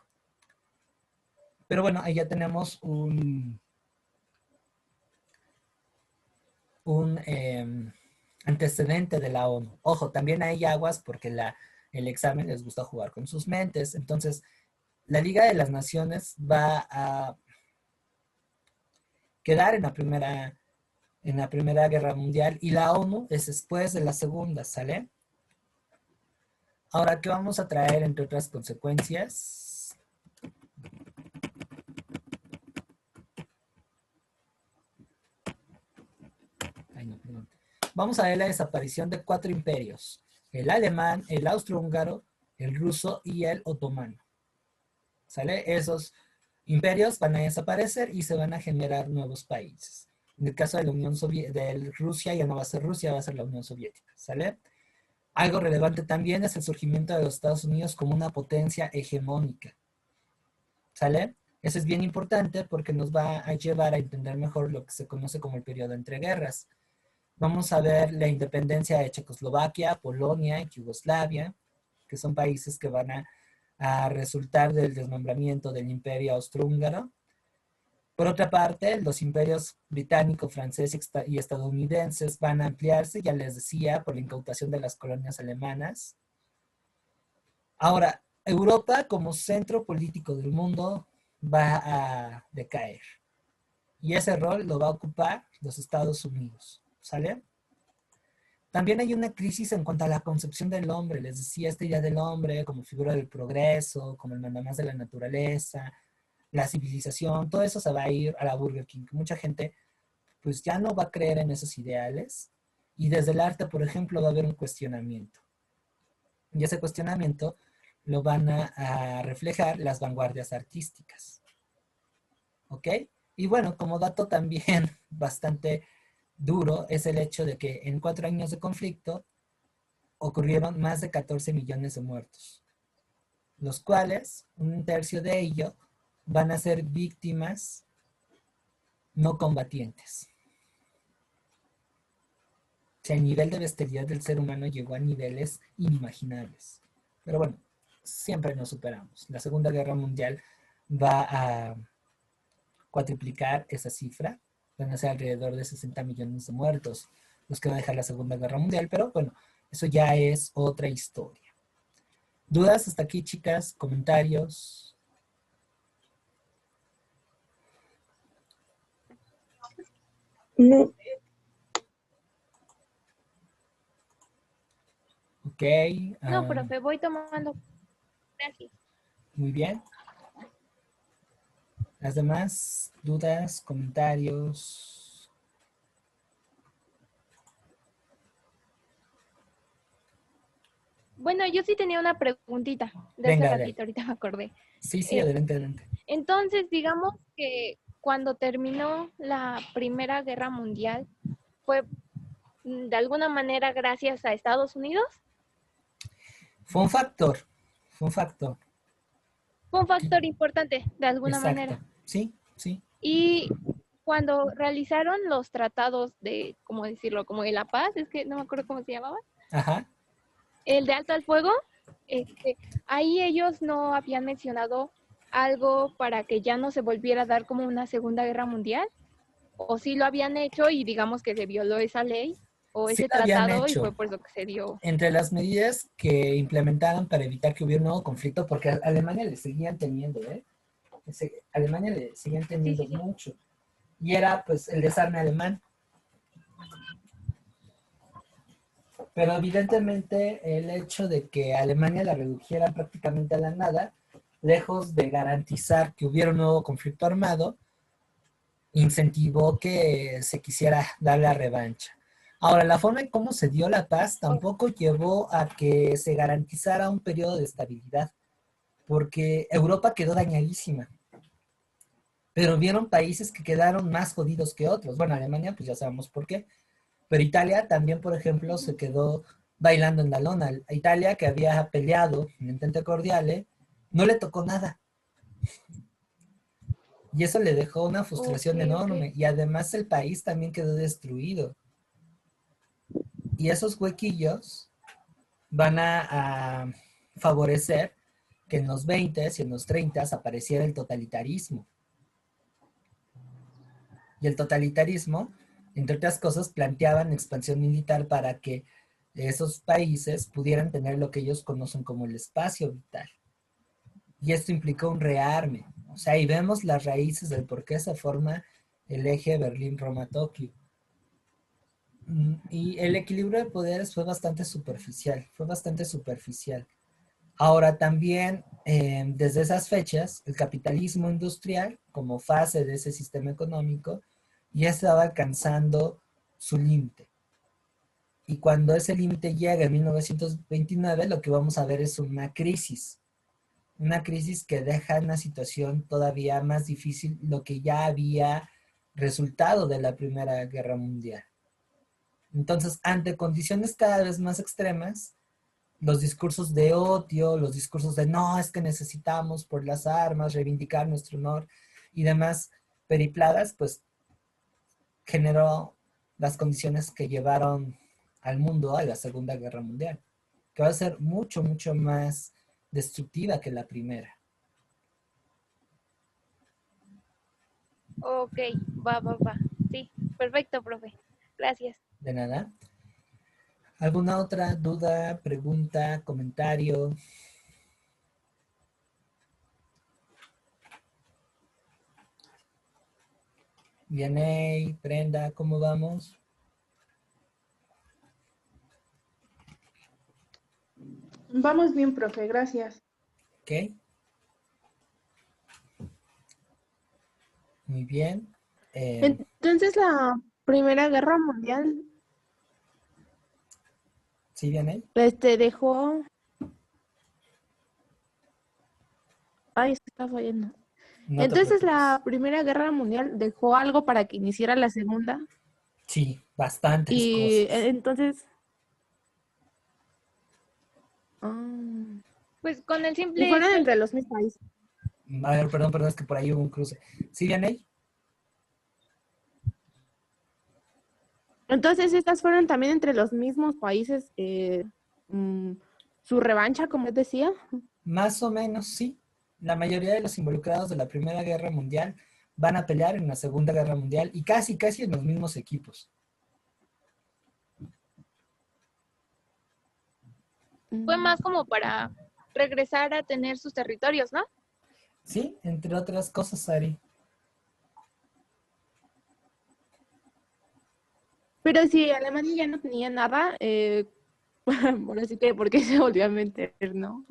Pero bueno, ahí ya tenemos un antecedente de la ONU. Ojo, también hay aguas porque el examen les gusta jugar con sus mentes. Entonces, la Liga de las Naciones va a quedar en la Primera Guerra Mundial, y la ONU es después de la Segunda, ¿sale? Ahora, ¿qué vamos a traer entre otras consecuencias? Vamos a ver la desaparición de 4 imperios: el alemán, el austrohúngaro, el ruso y el otomano. ¿Sale? Esos imperios van a desaparecer y se van a generar nuevos países. En el caso de la Unión Soviética, de Rusia, ya no va a ser Rusia, va a ser la Unión Soviética, ¿sale? Algo relevante también es el surgimiento de los Estados Unidos como una potencia hegemónica, ¿sale? Eso es bien importante porque nos va a llevar a entender mejor lo que se conoce como el periodo entre guerras. Vamos a ver la independencia de Checoslovaquia, Polonia y Yugoslavia, que son países que van a resultar del desmembramiento del imperio austrohúngaro. Por otra parte, los imperios británico, francés y estadounidenses van a ampliarse, ya les decía, por la incautación de las colonias alemanas. Ahora, Europa como centro político del mundo va a decaer. Y ese rol lo va a ocupar los Estados Unidos, ¿sale? También hay una crisis en cuanto a la concepción del hombre. Les decía, esta idea del hombre como figura del progreso, como el mandamás de la naturaleza, la civilización, todo eso se va a ir a la Burger King. Mucha gente pues ya no va a creer en esos ideales y desde el arte, por ejemplo, va a haber un cuestionamiento. Y ese cuestionamiento lo van a reflejar las vanguardias artísticas. ¿Ok? Y bueno, como dato también bastante duro es el hecho de que en 4 años de conflicto ocurrieron más de 14 millones de muertos, los cuales, 1/3 de ello, van a ser víctimas no combatientes. O sea, el nivel de bestialidad del ser humano llegó a niveles inimaginables. Pero bueno, siempre nos superamos. La Segunda Guerra Mundial va a cuatriplicar esa cifra. Van a ser alrededor de 60 millones de muertos los que va a dejar la Segunda Guerra Mundial. Pero bueno, eso ya es otra historia. ¿Dudas hasta aquí, chicas? ¿Comentarios? No. Ok. No, profe, voy tomando. Gracias. Muy bien. ¿Las demás dudas, comentarios? Bueno, yo sí tenía una preguntita de Venga, hace dale. ratito, ahorita me acordé. Sí, adelante, adelante. Entonces, digamos que cuando terminó la Primera Guerra Mundial, ¿fue de alguna manera gracias a Estados Unidos? Fue un factor, fue un factor. Fue un factor importante, de alguna Exacto. manera. Sí, sí. Y cuando realizaron los tratados de, ¿cómo decirlo? Como de la paz, es que no me acuerdo cómo se llamaba. Ajá. El de alto al fuego, ahí ellos no habían mencionado algo para que ya no se volviera a dar como una Segunda Guerra Mundial, o sí lo habían hecho y digamos que se violó esa ley o Sí ese lo habían tratado y hecho. fue por eso que se dio. Entre las medidas que implementaron para evitar que hubiera un nuevo conflicto, porque a Alemania le seguían teniendo, Alemania le seguían teniendo Sí. mucho. Y era pues el desarme alemán. Pero evidentemente el hecho de que Alemania la redujera prácticamente a la nada, lejos de garantizar que hubiera un nuevo conflicto armado, incentivó que se quisiera dar la revancha. Ahora, la forma en cómo se dio la paz tampoco llevó a que se garantizara un periodo de estabilidad, porque Europa quedó dañadísima. Pero vieron países que quedaron más jodidos que otros. Bueno, Alemania, pues ya sabemos por qué. Pero Italia también, por ejemplo, se quedó bailando en la lona. A Italia, que había peleado en Entente Cordiale, no le tocó nada. Y eso le dejó una frustración enorme. Y además el país también quedó destruido. Y esos huequillos van a favorecer que en los 20s y en los 30s apareciera el totalitarismo. Y el totalitarismo, entre otras cosas, planteaban expansión militar para que esos países pudieran tener lo que ellos conocen como el espacio vital. Y esto implicó un rearme. O sea, ahí vemos las raíces del por qué se forma el eje Berlín-Roma-Tokio. Y el equilibrio de poderes fue bastante superficial. Ahora también, desde esas fechas, el capitalismo industrial, como fase de ese sistema económico, ya estaba alcanzando su límite. Y cuando ese límite llega en 1929, lo que vamos a ver es una crisis que deja una situación todavía más difícil, lo que ya había resultado de la Primera Guerra Mundial. Entonces, ante condiciones cada vez más extremas, los discursos de odio, los discursos de no, es que necesitamos por las armas reivindicar nuestro honor y demás peripladas, pues generó las condiciones que llevaron al mundo a la Segunda Guerra Mundial, que va a ser mucho, mucho más destructiva que la primera. Ok, va. Sí, perfecto, profe. Gracias. De nada. ¿Alguna otra duda, pregunta, comentario? Vianey, Brenda, ¿cómo vamos? Vamos bien, profe, gracias. Ok. Muy bien. Entonces, la Primera Guerra Mundial ¿Sí, Vianey? dejó... Ay, es que está fallando. No te Entonces, preocupes. la Primera Guerra Mundial dejó algo para que iniciara la Segunda. Sí, bastantes Y cosas. entonces... ah, Pues con el y simple fueron hecho, entre los mismos países. A ver, perdón, es que por ahí hubo un cruce. ¿Sí, Vianey? Entonces, estas fueron también entre los mismos países. Mm, su revancha, como les decía. Más o menos, sí. La mayoría de los involucrados de la Primera Guerra Mundial van a pelear en la Segunda Guerra Mundial y casi, casi en los mismos equipos. fue más como para regresar a tener sus territorios, ¿no? Sí, entre otras cosas, Ari. Pero si Alemania ya no tenía nada, bueno, así que, ¿por qué se volvió a meter, no?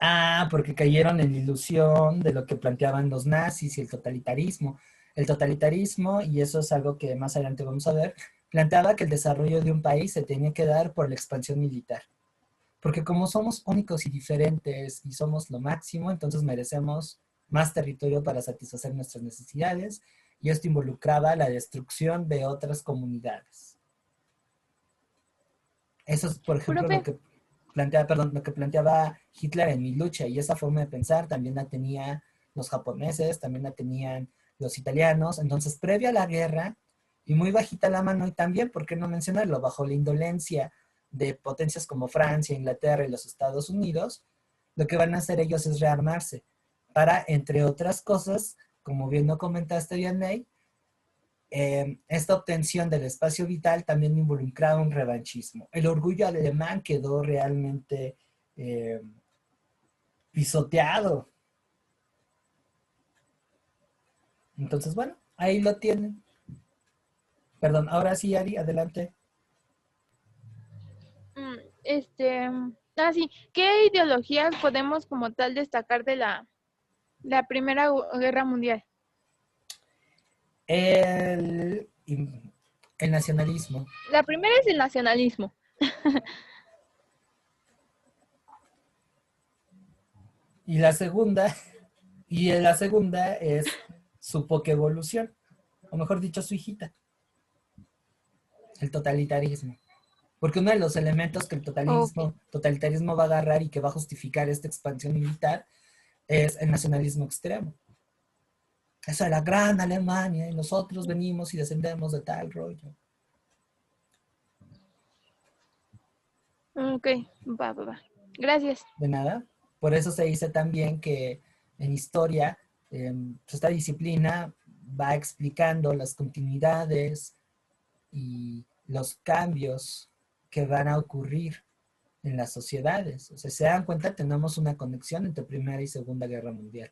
Ah, porque cayeron en la ilusión de lo que planteaban los nazis y el totalitarismo. El totalitarismo, y eso es algo que más adelante vamos a ver, planteaba que el desarrollo de un país se tenía que dar por la expansión militar. Porque como somos únicos y diferentes y somos lo máximo, entonces merecemos más territorio para satisfacer nuestras necesidades, y esto involucraba la destrucción de otras comunidades. Eso es, por ejemplo, Profe, lo que planteaba Hitler en Mi Lucha, y esa forma de pensar también la tenían los japoneses, también la tenían los italianos. Entonces, previo a la guerra, y muy bajita la mano, y también, ¿por qué no mencionarlo?, bajo la indolencia de potencias como Francia, Inglaterra y los Estados Unidos, lo que van a hacer ellos es rearmarse para, entre otras cosas, como bien lo comentaste, Vianney, esta obtención del espacio vital también involucraba un revanchismo. El orgullo alemán quedó realmente pisoteado. Entonces, bueno, ahí lo tienen. Perdón, ahora sí, Ari, adelante. sí, ¿qué ideologías podemos como tal destacar de la Primera Guerra Mundial? El nacionalismo. La primera es el nacionalismo. Y la segunda, es su evolución, o mejor dicho, su hijita, el totalitarismo. Porque uno de los elementos que el Okay. totalitarismo va a agarrar y que va a justificar esta expansión militar es el nacionalismo extremo. Eso de la gran Alemania, y nosotros venimos y descendemos de tal rollo. Ok, va. Gracias. De nada. Por eso se dice también que en historia, esta disciplina va explicando las continuidades y los cambios que van a ocurrir en las sociedades. O sea, se dan cuenta, tenemos una conexión entre Primera y Segunda Guerra Mundial.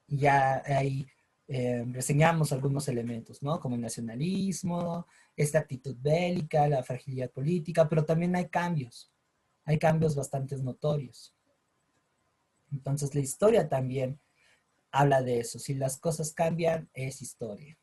Y ya ahí reseñamos algunos elementos, ¿no? Como el nacionalismo, esta actitud bélica, la fragilidad política, pero también hay cambios bastante notorios. Entonces la historia también habla de eso. Si las cosas cambian, es historia.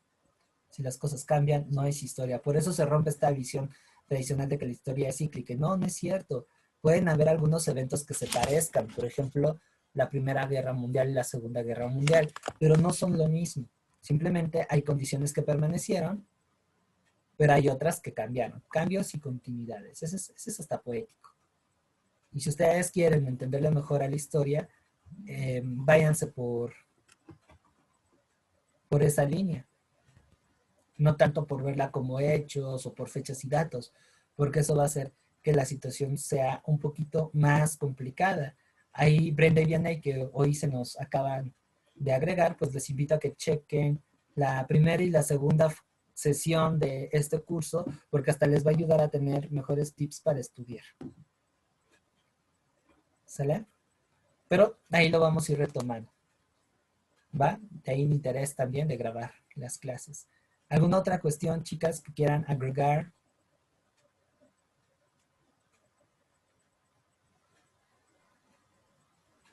Si las cosas cambian, no es historia. Por eso se rompe esta visión tradicional de que la historia es cíclica. No, no es cierto. Pueden haber algunos eventos que se parezcan. Por ejemplo, la Primera Guerra Mundial y la Segunda Guerra Mundial, pero no son lo mismo. Simplemente hay condiciones que permanecieron, pero hay otras que cambiaron. Cambios y continuidades. Ese es hasta poético. Y si ustedes quieren entenderle mejor a la historia, váyanse por esa línea. No tanto por verla como hechos o por fechas y datos, porque eso va a hacer que la situación sea un poquito más complicada. Ahí Brenda y Vianney, que hoy se nos acaban de agregar, pues les invito a que chequen la primera y la segunda sesión de este curso, porque hasta les va a ayudar a tener mejores tips para estudiar. ¿Sale? Pero ahí lo vamos a ir retomando. ¿Va? De ahí mi interés también de grabar las clases. ¿Alguna otra cuestión, chicas, que quieran agregar?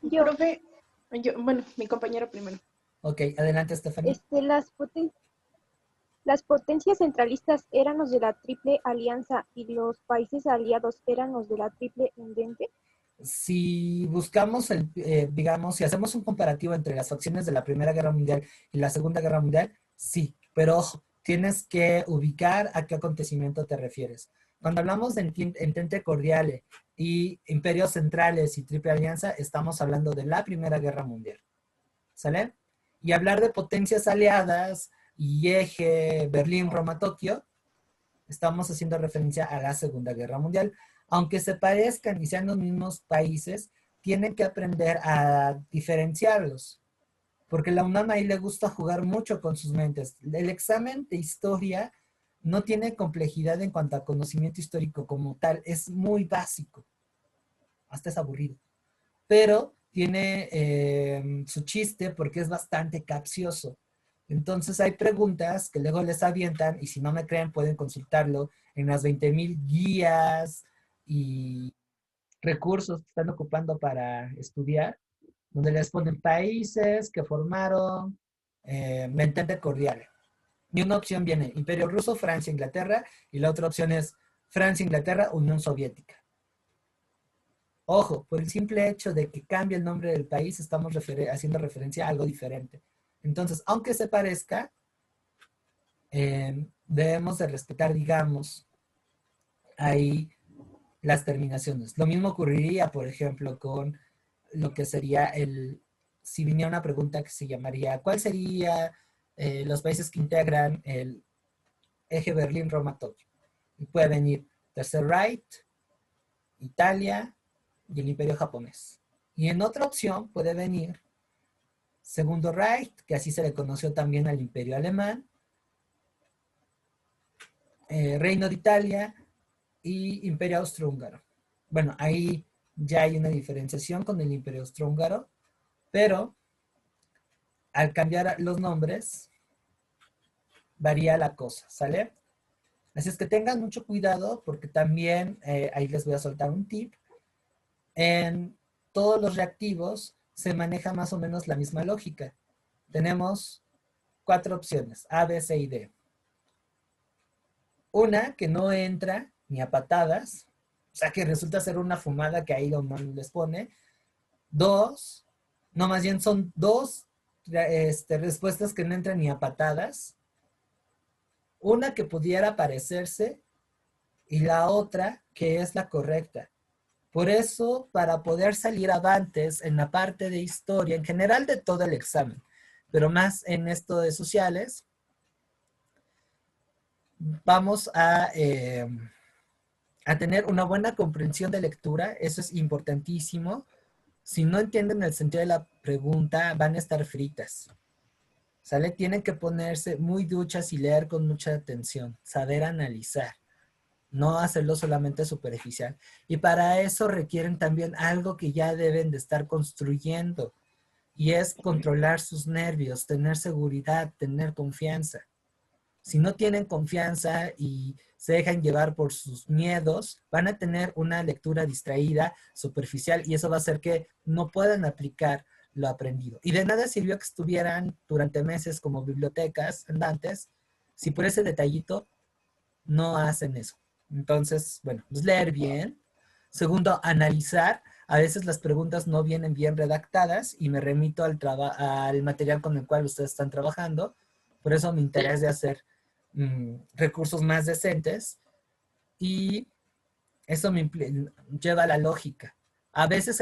Yo, Profe, bueno, mi compañero primero. Ok, adelante, Stephanie. las potencias centralistas eran los de la Triple Alianza y los países aliados eran los de la Triple Entente. Si buscamos, digamos, si hacemos un comparativo entre las facciones de la Primera Guerra Mundial y la Segunda Guerra Mundial, sí, pero ojo, tienes que ubicar a qué acontecimiento te refieres. Cuando hablamos de Entente Cordiale y Imperios Centrales y Triple Alianza, estamos hablando de la Primera Guerra Mundial. ¿Sale? Y hablar de potencias aliadas y eje Berlín-Roma-Tokio, estamos haciendo referencia a la Segunda Guerra Mundial. Aunque se parezcan y sean los mismos países, tienen que aprender a diferenciarlos. Porque la UNAM ahí le gusta jugar mucho con sus mentes. El examen de historia no tiene complejidad en cuanto a conocimiento histórico como tal. Es muy básico. Hasta es aburrido. Pero tiene su chiste porque es bastante capcioso. Entonces hay preguntas que luego les avientan y si no me creen pueden consultarlo en las 20,000 guías y recursos que están ocupando para estudiar, donde les ponen países que formaron Entente Cordiale. Y una opción viene Imperio Ruso, Francia, Inglaterra, y la otra opción es Francia, Inglaterra, Unión Soviética. Ojo, por el simple hecho de que cambie el nombre del país, estamos haciendo referencia a algo diferente. Entonces, aunque se parezca, debemos de respetar, digamos, ahí las terminaciones. Lo mismo ocurriría, por ejemplo, con lo que sería si viniera una pregunta que se llamaría, ¿cuál sería los países que integran el eje Berlín-Roma-Tokio? Y puede venir Tercer Reich, Italia y el Imperio Japonés. Y en otra opción puede venir Segundo Reich, que así se le conoció también al Imperio Alemán, Reino de Italia y Imperio Austrohúngaro. Bueno, ahí ya hay una diferenciación con el Imperio Austrohúngaro, pero al cambiar los nombres, varía la cosa, ¿sale? Así es que tengan mucho cuidado porque también, ahí les voy a soltar un tip, en todos los reactivos se maneja más o menos la misma lógica. Tenemos 4 opciones, A, B, C y D. Una que no entra ni a patadas, o sea que resulta ser una fumada que ahí no les pone. 2, no, más bien son 2 respuestas que no entran ni a patadas. Una que pudiera parecerse y la otra que es la correcta. Por eso, para poder salir avantes en la parte de historia, en general de todo el examen, pero más en esto de sociales, vamos a tener una buena comprensión de lectura. Eso es importantísimo. Si no entienden el sentido de la pregunta, van a estar fritas. ¿Sale? Tienen que ponerse muy duchas y leer con mucha atención, saber analizar. No hacerlo solamente superficial. Y para eso requieren también algo que ya deben de estar construyendo. Y es controlar sus nervios, tener seguridad, tener confianza. Si no tienen confianza y se dejan llevar por sus miedos, van a tener una lectura distraída, superficial, y eso va a hacer que no puedan aplicar lo aprendido. Y de nada sirvió que estuvieran durante meses como bibliotecas andantes, si por ese detallito no hacen eso. Entonces, bueno, pues leer bien. Segundo, analizar. A veces las preguntas no vienen bien redactadas y me remito al material con el cual ustedes están trabajando. Por eso mi interés de hacer recursos más decentes, y eso me lleva a la lógica. A veces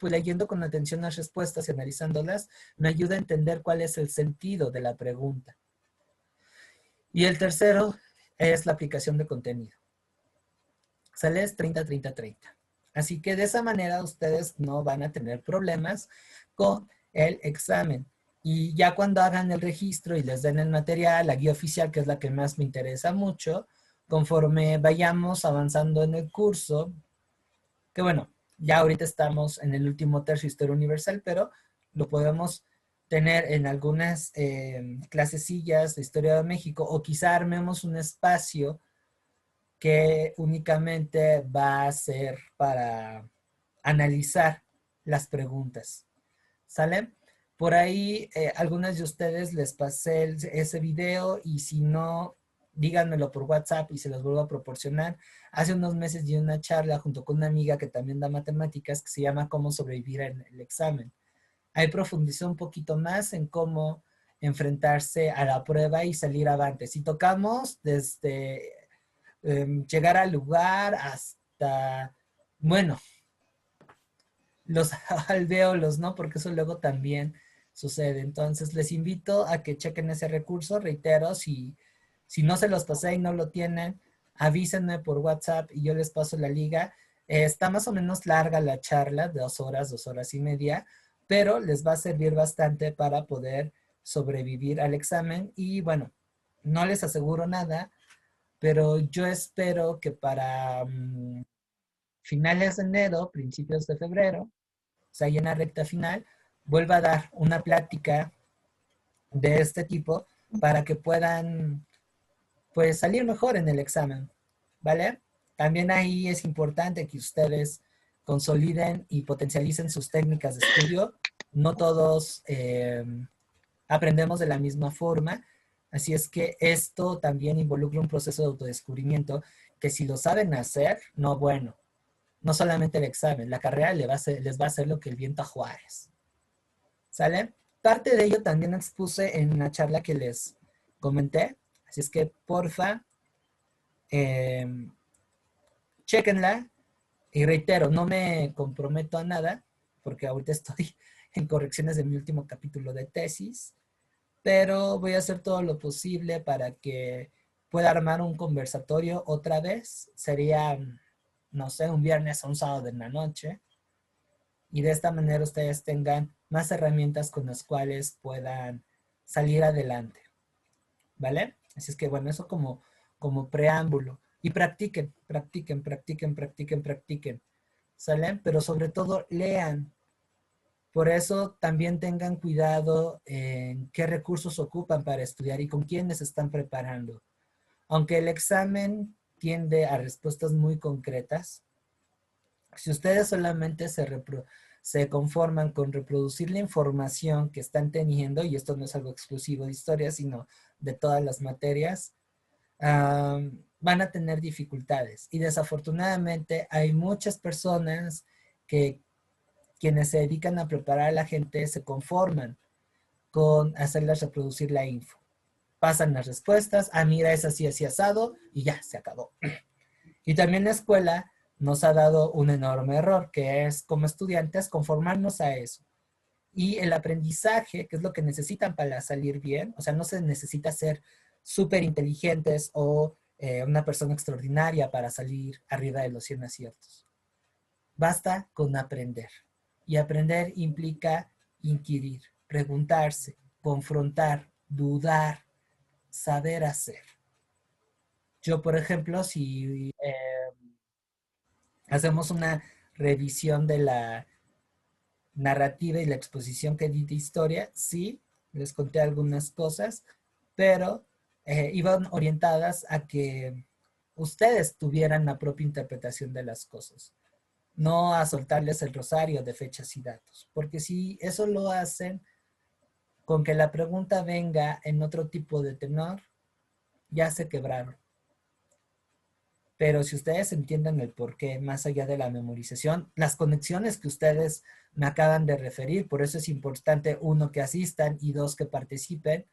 leyendo con atención las respuestas y analizándolas, me ayuda a entender cuál es el sentido de la pregunta. Y el tercero es la aplicación de contenido. Sales 30-30-30. Así que de esa manera ustedes no van a tener problemas con el examen. Y ya cuando hagan el registro y les den el material, la guía oficial, que es la que más me interesa mucho, conforme vayamos avanzando en el curso, que bueno, ya ahorita estamos en el último tercio de Historia Universal, pero lo podemos tener en algunas clasecillas de Historia de México, o quizá armemos un espacio que únicamente va a ser para analizar las preguntas. ¿Sale? Por ahí, algunas de ustedes les pasé ese video, y si no, díganmelo por WhatsApp y se los vuelvo a proporcionar. Hace unos meses di una charla junto con una amiga que también da matemáticas, que se llama Cómo sobrevivir en el examen. Ahí profundizó un poquito más en cómo enfrentarse a la prueba y salir avante. Si tocamos desde llegar al lugar hasta, bueno, los alvéolos, ¿no? Porque eso luego también sucede. Entonces, les invito a que chequen ese recurso. Reitero, si no se los pasé y no lo tienen, avísenme por WhatsApp y yo les paso la liga. Está más o menos larga la charla, 2 horas, 2 horas y media, pero les va a servir bastante para poder sobrevivir al examen. Y bueno, no les aseguro nada, pero yo espero que para finales de enero, principios de febrero, o sea, ya en la recta final, vuelva a dar una plática de este tipo para que puedan, pues, salir mejor en el examen, ¿vale? También ahí es importante que ustedes consoliden y potencialicen sus técnicas de estudio. No todos aprendemos de la misma forma, así es que esto también involucra un proceso de autodescubrimiento que, si lo saben hacer, no, bueno, no solamente el examen, la carrera les va a hacer lo que el viento a Juárez. ¿Sale? Parte de ello también expuse en una charla que les comenté, así es que porfa, chéquenla. Y reitero, no me comprometo a nada, porque ahorita estoy en correcciones de mi último capítulo de tesis, pero voy a hacer todo lo posible para que pueda armar un conversatorio otra vez. Sería, no sé, un viernes o un sábado en la noche, y de esta manera ustedes tengan más herramientas con las cuales puedan salir adelante, ¿vale? Así es que bueno, eso como preámbulo. Y practiquen, practiquen, practiquen, practiquen, practiquen, ¿sale? Pero sobre todo lean. Por eso también tengan cuidado en qué recursos ocupan para estudiar y con quiénes se están preparando. Aunque el examen tiende a respuestas muy concretas, si ustedes solamente se conforman con reproducir la información que están teniendo, y esto no es algo exclusivo de historia, sino de todas las materias, van a tener dificultades. Y desafortunadamente hay muchas personas quienes se dedican a preparar a la gente se conforman con hacerles reproducir la info. Pasan las respuestas, mira, es así, así asado, y ya, se acabó. Y también la escuela nos ha dado un enorme error, que es, como estudiantes, conformarnos a eso. Y el aprendizaje, que es lo que necesitan para salir bien, o sea, no se necesita ser súper inteligentes o una persona extraordinaria para salir arriba de los 100 aciertos. Basta con aprender. Y aprender implica inquirir, preguntarse, confrontar, dudar, saber hacer. Yo, por ejemplo, si hacemos una revisión de la narrativa y la exposición que di de historia, sí, les conté algunas cosas, pero iban orientadas a que ustedes tuvieran la propia interpretación de las cosas, no a soltarles el rosario de fechas y datos, porque si eso lo hacen con que la pregunta venga en otro tipo de tenor, ya se quebraron. Pero si ustedes entienden el porqué, más allá de la memorización, las conexiones que ustedes me acaban de referir, por eso es importante, 1, que asistan, y 2, que participen,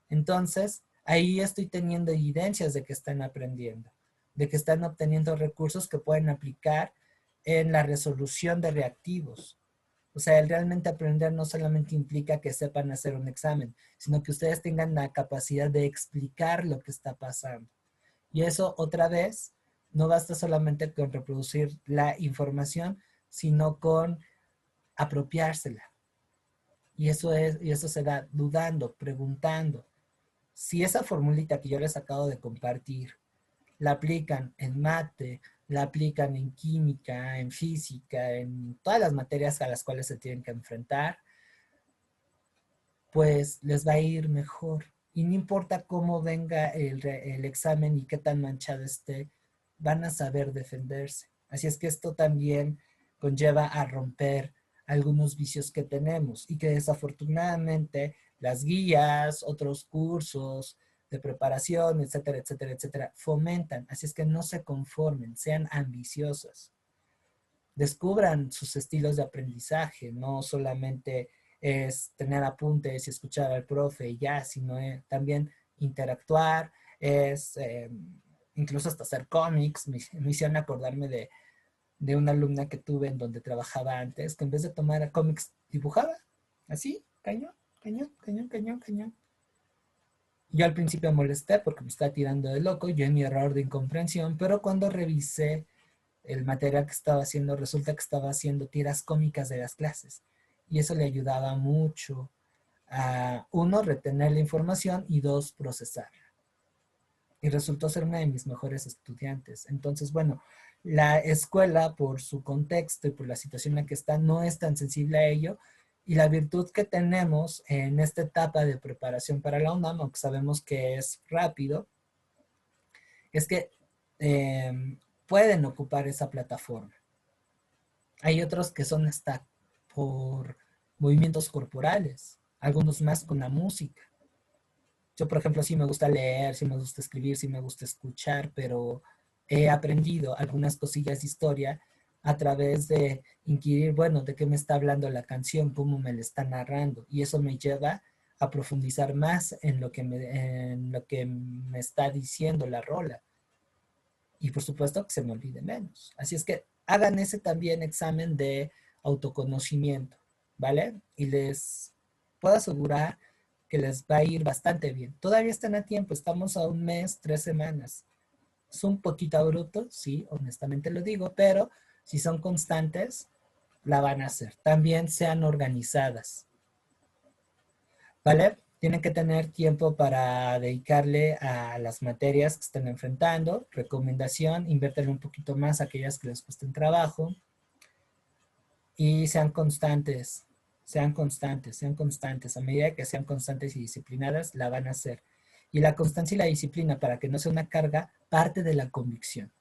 Entonces, ahí estoy teniendo evidencias de que están aprendiendo, de que están obteniendo recursos que pueden aplicar en la resolución de reactivos. O sea, el realmente aprender no solamente implica que sepan hacer un examen, sino que ustedes tengan la capacidad de explicar lo que está pasando. Y eso, otra vez, no basta solamente con reproducir la información, sino con apropiársela. Y eso se da dudando, preguntando. Si esa formulita que yo les acabo de compartir la aplican en mate, la aplican en química, en física, en todas las materias a las cuales se tienen que enfrentar, pues les va a ir mejor. Y no importa cómo venga el examen y qué tan manchado esté, van a saber defenderse. Así es que esto también conlleva a romper algunos vicios que tenemos y que desafortunadamente las guías, otros cursos de preparación, etcétera, etcétera, etcétera, fomentan. Así es que no se conformen, sean ambiciosas. Descubran sus estilos de aprendizaje, no solamente es tener apuntes y escuchar al profe y ya, sino también interactuar, incluso hasta hacer cómics. Me hicieron acordarme de una alumna que tuve en donde trabajaba antes, que en vez de tomar cómics dibujaba, así, cañón, cañón, cañón, cañón, cañón. Yo al principio me molesté porque me estaba tirando de loco, yo en mi error de incomprensión, pero cuando revisé el material que estaba haciendo, resulta que estaba haciendo tiras cómicas de las clases. Y eso le ayudaba mucho a, uno, retener la información y dos, procesarla. Y resultó ser una de mis mejores estudiantes. Entonces, bueno, la escuela, por su contexto y por la situación en la que está, no es tan sensible a ello. Y la virtud que tenemos en esta etapa de preparación para la UNAM, aunque sabemos que es rápido, es que pueden ocupar esa plataforma. Hay otros que son hasta por movimientos corporales, algunos más con la música. Yo, por ejemplo, sí me gusta leer, sí me gusta escribir, sí me gusta escuchar, pero he aprendido algunas cosillas de historia a través de inquirir, bueno, de qué me está hablando la canción, cómo me la está narrando. Y eso me lleva a profundizar más en lo que me está diciendo la rola. Y por supuesto que se me olvide menos. Así es que hagan ese también examen de autoconocimiento, ¿vale? Y les puedo asegurar que les va a ir bastante bien. Todavía están a tiempo, estamos a 1 mes, 3 semanas. Es un poquito bruto, sí, honestamente lo digo, pero si son constantes, la van a hacer. También sean organizadas, ¿vale? Tienen que tener tiempo para dedicarle a las materias que estén enfrentando. Recomendación, invierten un poquito más a aquellas que les cuesten trabajo. Y sean constantes, sean constantes, sean constantes. A medida que sean constantes y disciplinadas, la van a hacer. Y la constancia y la disciplina, para que no sea una carga, parte de la convicción.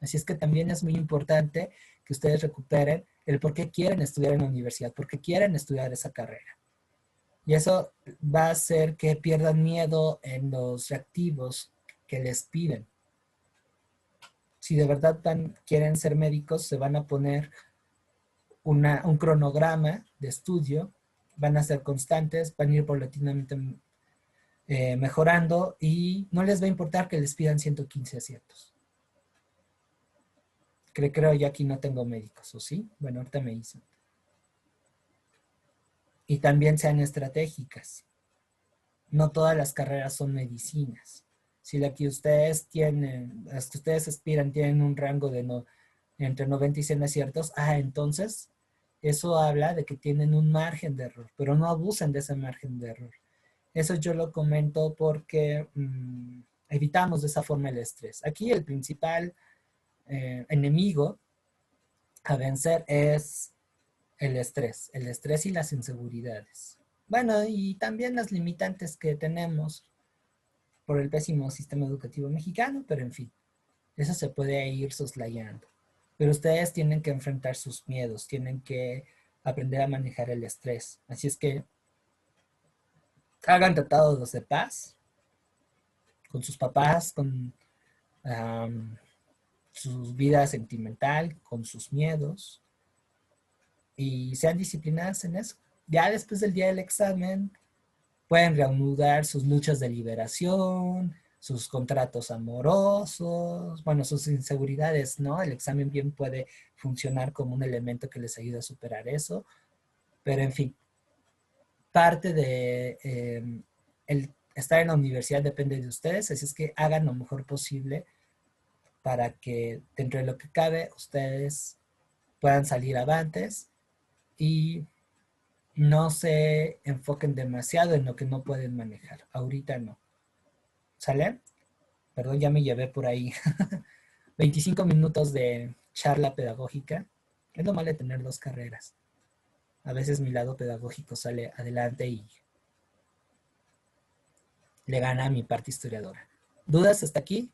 Así es que también es muy importante que ustedes recuperen el por qué quieren estudiar en la universidad, por qué quieren estudiar esa carrera. Y eso va a hacer que pierdan miedo en los reactivos que les piden. Si de verdad quieren ser médicos, se van a poner un cronograma de estudio, van a ser constantes, van a ir paulatinamente mejorando y no les va a importar que les pidan 115 aciertos. Creo yo aquí no tengo médicos, ¿o sí? Bueno, ahorita me dicen. Y también sean estratégicas. No todas las carreras son medicinas. Si la que ustedes tienen, las que ustedes aspiran tienen un rango de entre 90 y 100 aciertos, entonces eso habla de que tienen un margen de error, pero no abusen de ese margen de error. Eso yo lo comento porque evitamos de esa forma el estrés. Aquí el principal enemigo a vencer es el estrés y las inseguridades. Bueno, y también las limitantes que tenemos por el pésimo sistema educativo mexicano, pero en fin, eso se puede ir soslayando. Pero ustedes tienen que enfrentar sus miedos, tienen que aprender a manejar el estrés. Así es que hagan tratados de paz con sus papás, con su vida sentimental, con sus miedos, y sean disciplinadas en eso. Ya después del día del examen, pueden reanudar sus luchas de liberación, sus contratos amorosos, bueno, sus inseguridades, ¿no? El examen bien puede funcionar como un elemento que les ayude a superar eso, pero en fin, parte de el estar en la universidad depende de ustedes, así es que hagan lo mejor posible para que dentro de lo que cabe ustedes puedan salir avantes y no se enfoquen demasiado en lo que no pueden manejar. Ahorita no. ¿Sale? Perdón, ya me llevé por ahí 25 minutos de charla pedagógica. Es lo malo de tener dos carreras. A veces mi lado pedagógico sale adelante y le gana a mi parte historiadora. ¿Dudas hasta aquí?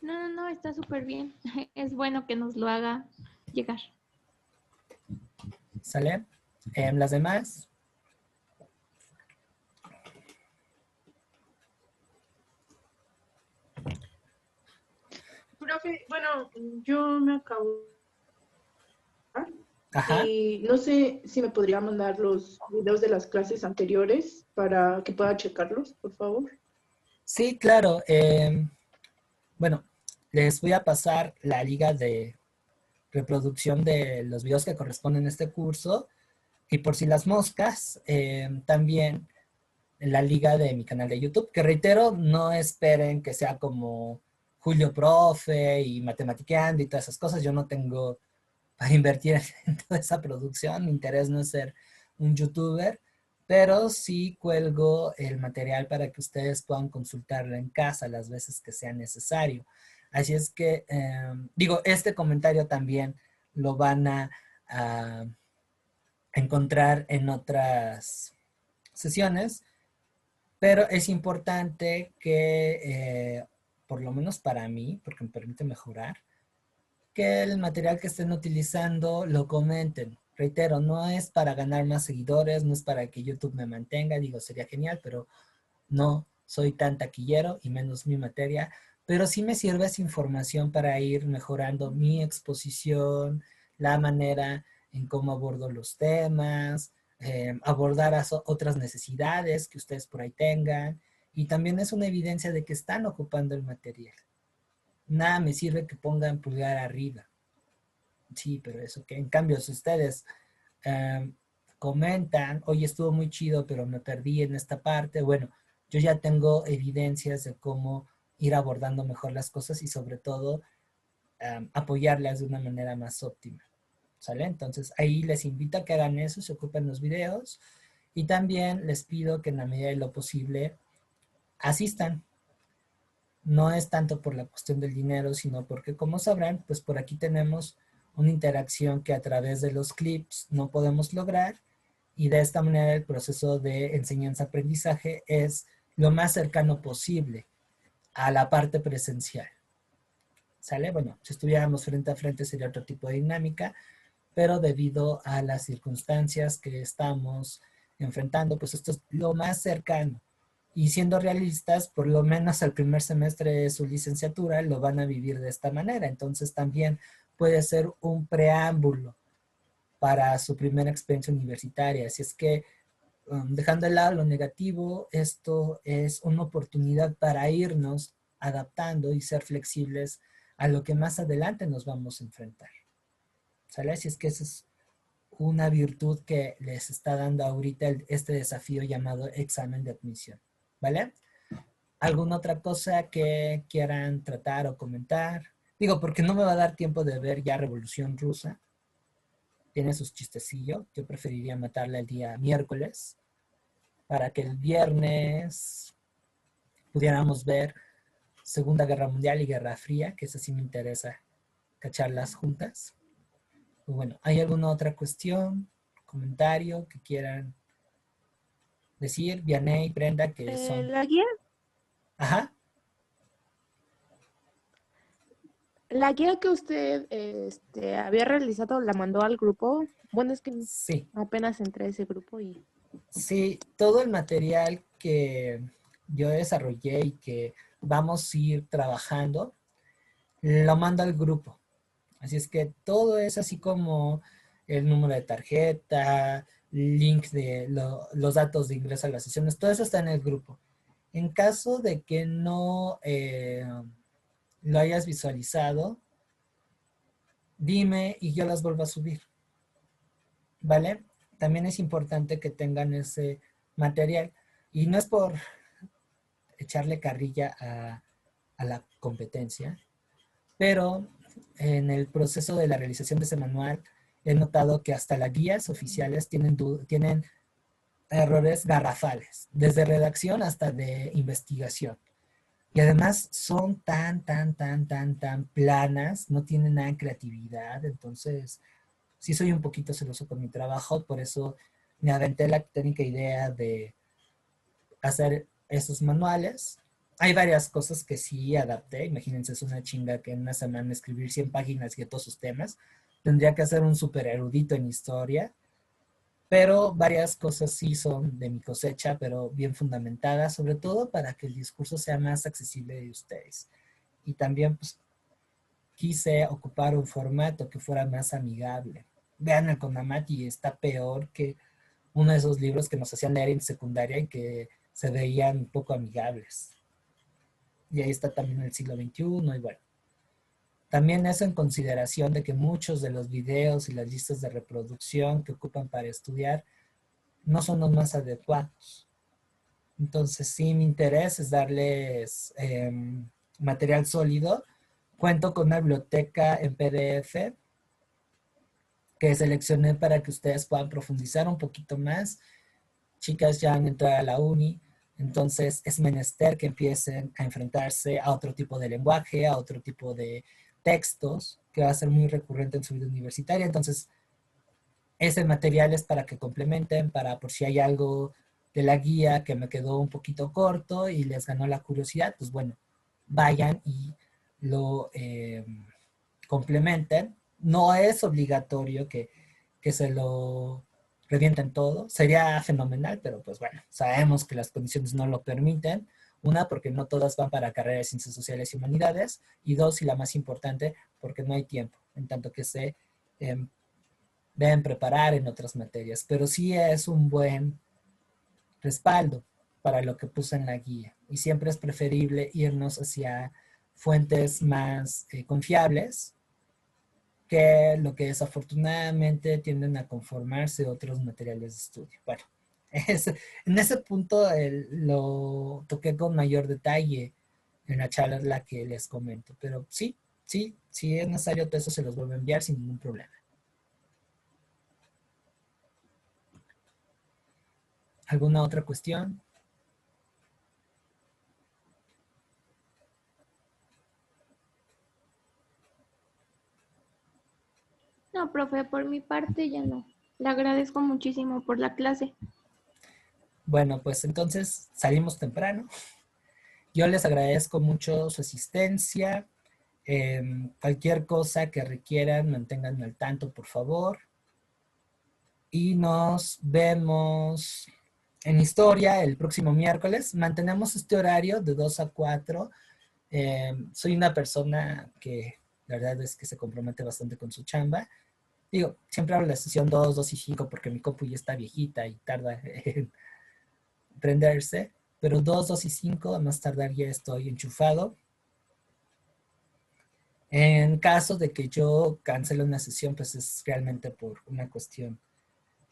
No, está súper bien. Es bueno que nos lo haga llegar. ¿Sale? Las demás. Profe, bueno, yo me acabo. Ajá. Y no sé si me podría mandar los videos de las clases anteriores para que pueda checarlos, por favor. Sí, claro. Bueno, les voy a pasar la liga de reproducción de los videos que corresponden a este curso. Y por si las moscas, también la liga de mi canal de YouTube, que reitero, no esperen que sea como Julio Profe y Matematiqueando y todas esas cosas. Yo no tengo para invertir en toda esa producción. Mi interés no es ser un youtuber, pero sí cuelgo el material para que ustedes puedan consultarlo en casa las veces que sea necesario. Así es que, digo, este comentario también lo van a encontrar en otras sesiones, pero es importante que, por lo menos para mí, porque me permite mejorar, que el material que estén utilizando lo comenten. Reitero, no es para ganar más seguidores, no es para que YouTube me mantenga, digo, sería genial, pero no soy tan taquillero y menos mi materia, pero sí me sirve esa información para ir mejorando mi exposición, la manera en cómo abordo los temas, abordar otras necesidades que ustedes por ahí tengan, y también es una evidencia de que están ocupando el material. Nada me sirve que pongan pulgar arriba. Sí, pero eso que en cambio si ustedes comentan, oye, estuvo muy chido, pero me perdí en esta parte, bueno, yo ya tengo evidencias de cómo ir abordando mejor las cosas y sobre todo apoyarlas de una manera más óptima. ¿Sale? Entonces ahí les invito a que hagan eso, se ocupen los videos y también les pido que en la medida de lo posible asistan. No es tanto por la cuestión del dinero, sino porque, como sabrán, pues por aquí tenemos una interacción que a través de los clips no podemos lograr y de esta manera el proceso de enseñanza-aprendizaje es lo más cercano posible a la parte presencial. ¿Sale? Bueno, si estuviéramos frente a frente sería otro tipo de dinámica, pero debido a las circunstancias que estamos enfrentando, pues esto es lo más cercano. Y siendo realistas, por lo menos al primer semestre de su licenciatura lo van a vivir de esta manera. Entonces también puede ser un preámbulo para su primera experiencia universitaria. Así es que, dejando de lado lo negativo, esto es una oportunidad para irnos adaptando y ser flexibles a lo que más adelante nos vamos a enfrentar. ¿Sale? Así es que esa es una virtud que les está dando ahorita este desafío llamado examen de admisión. ¿Vale? ¿Alguna otra cosa que quieran tratar o comentar? Digo, porque no me va a dar tiempo de ver ya Revolución Rusa. Tiene sus chistecillos. Yo preferiría matarla el día miércoles para que el viernes pudiéramos ver Segunda Guerra Mundial y Guerra Fría, que eso sí me interesa cacharlas juntas. Bueno, ¿hay alguna otra cuestión, comentario que quieran decir? Vianey, Brenda, que son... La guía, Ajá. la guía que usted había realizado la mandó al grupo. Bueno, es que Sí, apenas entré a ese grupo y sí, todo el material que yo desarrollé y que vamos a ir trabajando, lo mando al grupo. Así es que todo es así como el número de tarjeta, link de los datos de ingreso a las sesiones, todo eso está en el grupo. En caso de que no lo hayas visualizado, dime y yo las vuelvo a subir, ¿vale? También es importante que tengan ese material. Y no es por echarle carrilla a la competencia, pero en el proceso de la realización de ese manual he notado que hasta las guías oficiales tienen errores garrafales, desde redacción hasta de investigación. Y además son tan planas, no tienen nada de creatividad, entonces sí soy un poquito celoso con mi trabajo, por eso me aventé la técnica idea de hacer esos manuales. Hay varias cosas que sí adapté, imagínense, es una chinga que en una semana escribir 100 páginas y de todos sus temas. Tendría que ser un súper erudito en historia, pero varias cosas sí son de mi cosecha, pero bien fundamentadas, sobre todo para que el discurso sea más accesible de ustedes. Y también pues, quise ocupar un formato que fuera más amigable. Vean el Conamati, está peor que uno de esos libros que nos hacían leer en secundaria y que se veían poco amigables. Y ahí está también el siglo XXI y bueno. También eso en consideración de que muchos de los videos y las listas de reproducción que ocupan para estudiar no son los más adecuados. Entonces, sí, mi interés es darles material sólido. Cuento con una biblioteca en PDF que seleccioné para que ustedes puedan profundizar un poquito más. Chicas ya han entrado a la uni, entonces es menester que empiecen a enfrentarse a otro tipo de lenguaje, a otro tipo de textos, que va a ser muy recurrente en su vida universitaria. Entonces, ese material es para que complementen, para por si hay algo de la guía que me quedó un poquito corto y les ganó la curiosidad, pues bueno, vayan y lo complementen. No es obligatorio que se lo revienten todo. Sería fenomenal, pero pues bueno, sabemos que las condiciones no lo permiten. Una, porque no todas van para carreras de ciencias sociales y humanidades. Y dos, y la más importante, porque no hay tiempo, en tanto que se deben preparar en otras materias. Pero sí es un buen respaldo para lo que puse en la guía. Y siempre es preferible irnos hacia fuentes más confiables que lo que desafortunadamente tienden a conformarse otros materiales de estudio. Bueno, en ese punto lo toqué con mayor detalle en la charla que les comento, pero sí es necesario, todo eso se los vuelvo a enviar sin ningún problema. ¿Alguna otra cuestión? No, profe, por mi parte ya no. Le agradezco muchísimo por la clase. Bueno, pues entonces salimos temprano. Yo les agradezco mucho su asistencia. Cualquier cosa que requieran, manténganme al tanto, por favor. Y nos vemos en historia el próximo miércoles. Mantenemos este horario de 2 a 4. Soy una persona que la verdad es que se compromete bastante con su chamba. Digo, siempre hablo de la sesión 2, 2 y 5 porque mi compu ya está viejita y tarda en prenderse. Pero 2, 2 y 5, a más tardar ya estoy enchufado. En caso de que yo cancele una sesión, pues es realmente por una cuestión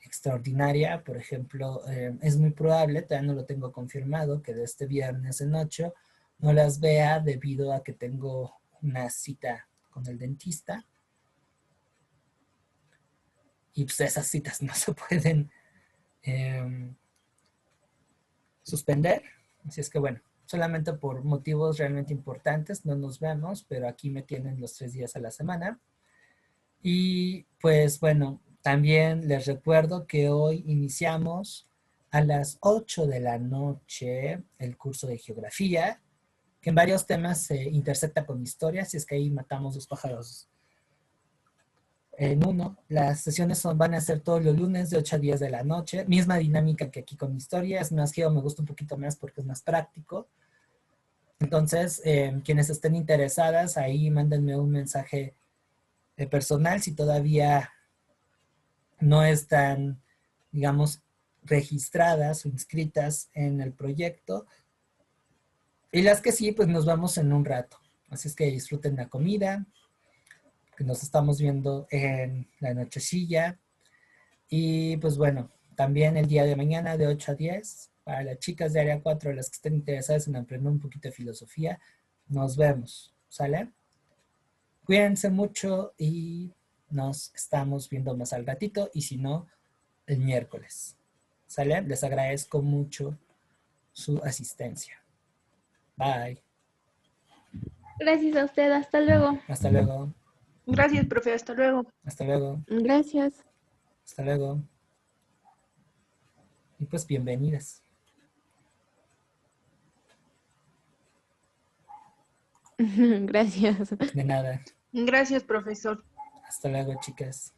extraordinaria. Por ejemplo, es muy probable, todavía no lo tengo confirmado, que de este viernes en 8 no las vea debido a que tengo una cita con el dentista. Y pues esas citas no se pueden suspender. Así es que bueno, solamente por motivos realmente importantes no nos vemos, pero aquí me tienen los 3 días a la semana. Y pues bueno, también les recuerdo que hoy iniciamos a las 8 de la noche el curso de geografía, que en varios temas se intersecta con historia, así es que ahí matamos 2 pájaros en uno. Las sesiones van a ser todos los lunes de 8 a 10 de la noche, misma dinámica que aquí con historia, es más que me gusta un poquito más porque es más práctico. Entonces, quienes estén interesadas, ahí mándenme un mensaje personal si todavía no están, digamos, registradas o inscritas en el proyecto. Y las que sí, pues nos vamos en un rato. Así es que disfruten la comida, que nos estamos viendo en la nochecilla. Y pues bueno, también el día de mañana de 8 a 10, para las chicas de área 4, las que estén interesadas en aprender un poquito de filosofía, nos vemos, ¿sale? Cuídense mucho y nos estamos viendo más al ratito y si no, el miércoles, ¿sale? Les agradezco mucho su asistencia. Bye. Gracias a usted, hasta luego. Hasta luego. Gracias, profe. Hasta luego. Hasta luego. Gracias. Hasta luego. Y pues bienvenidas. Gracias. De nada. Gracias, profesor. Hasta luego, chicas.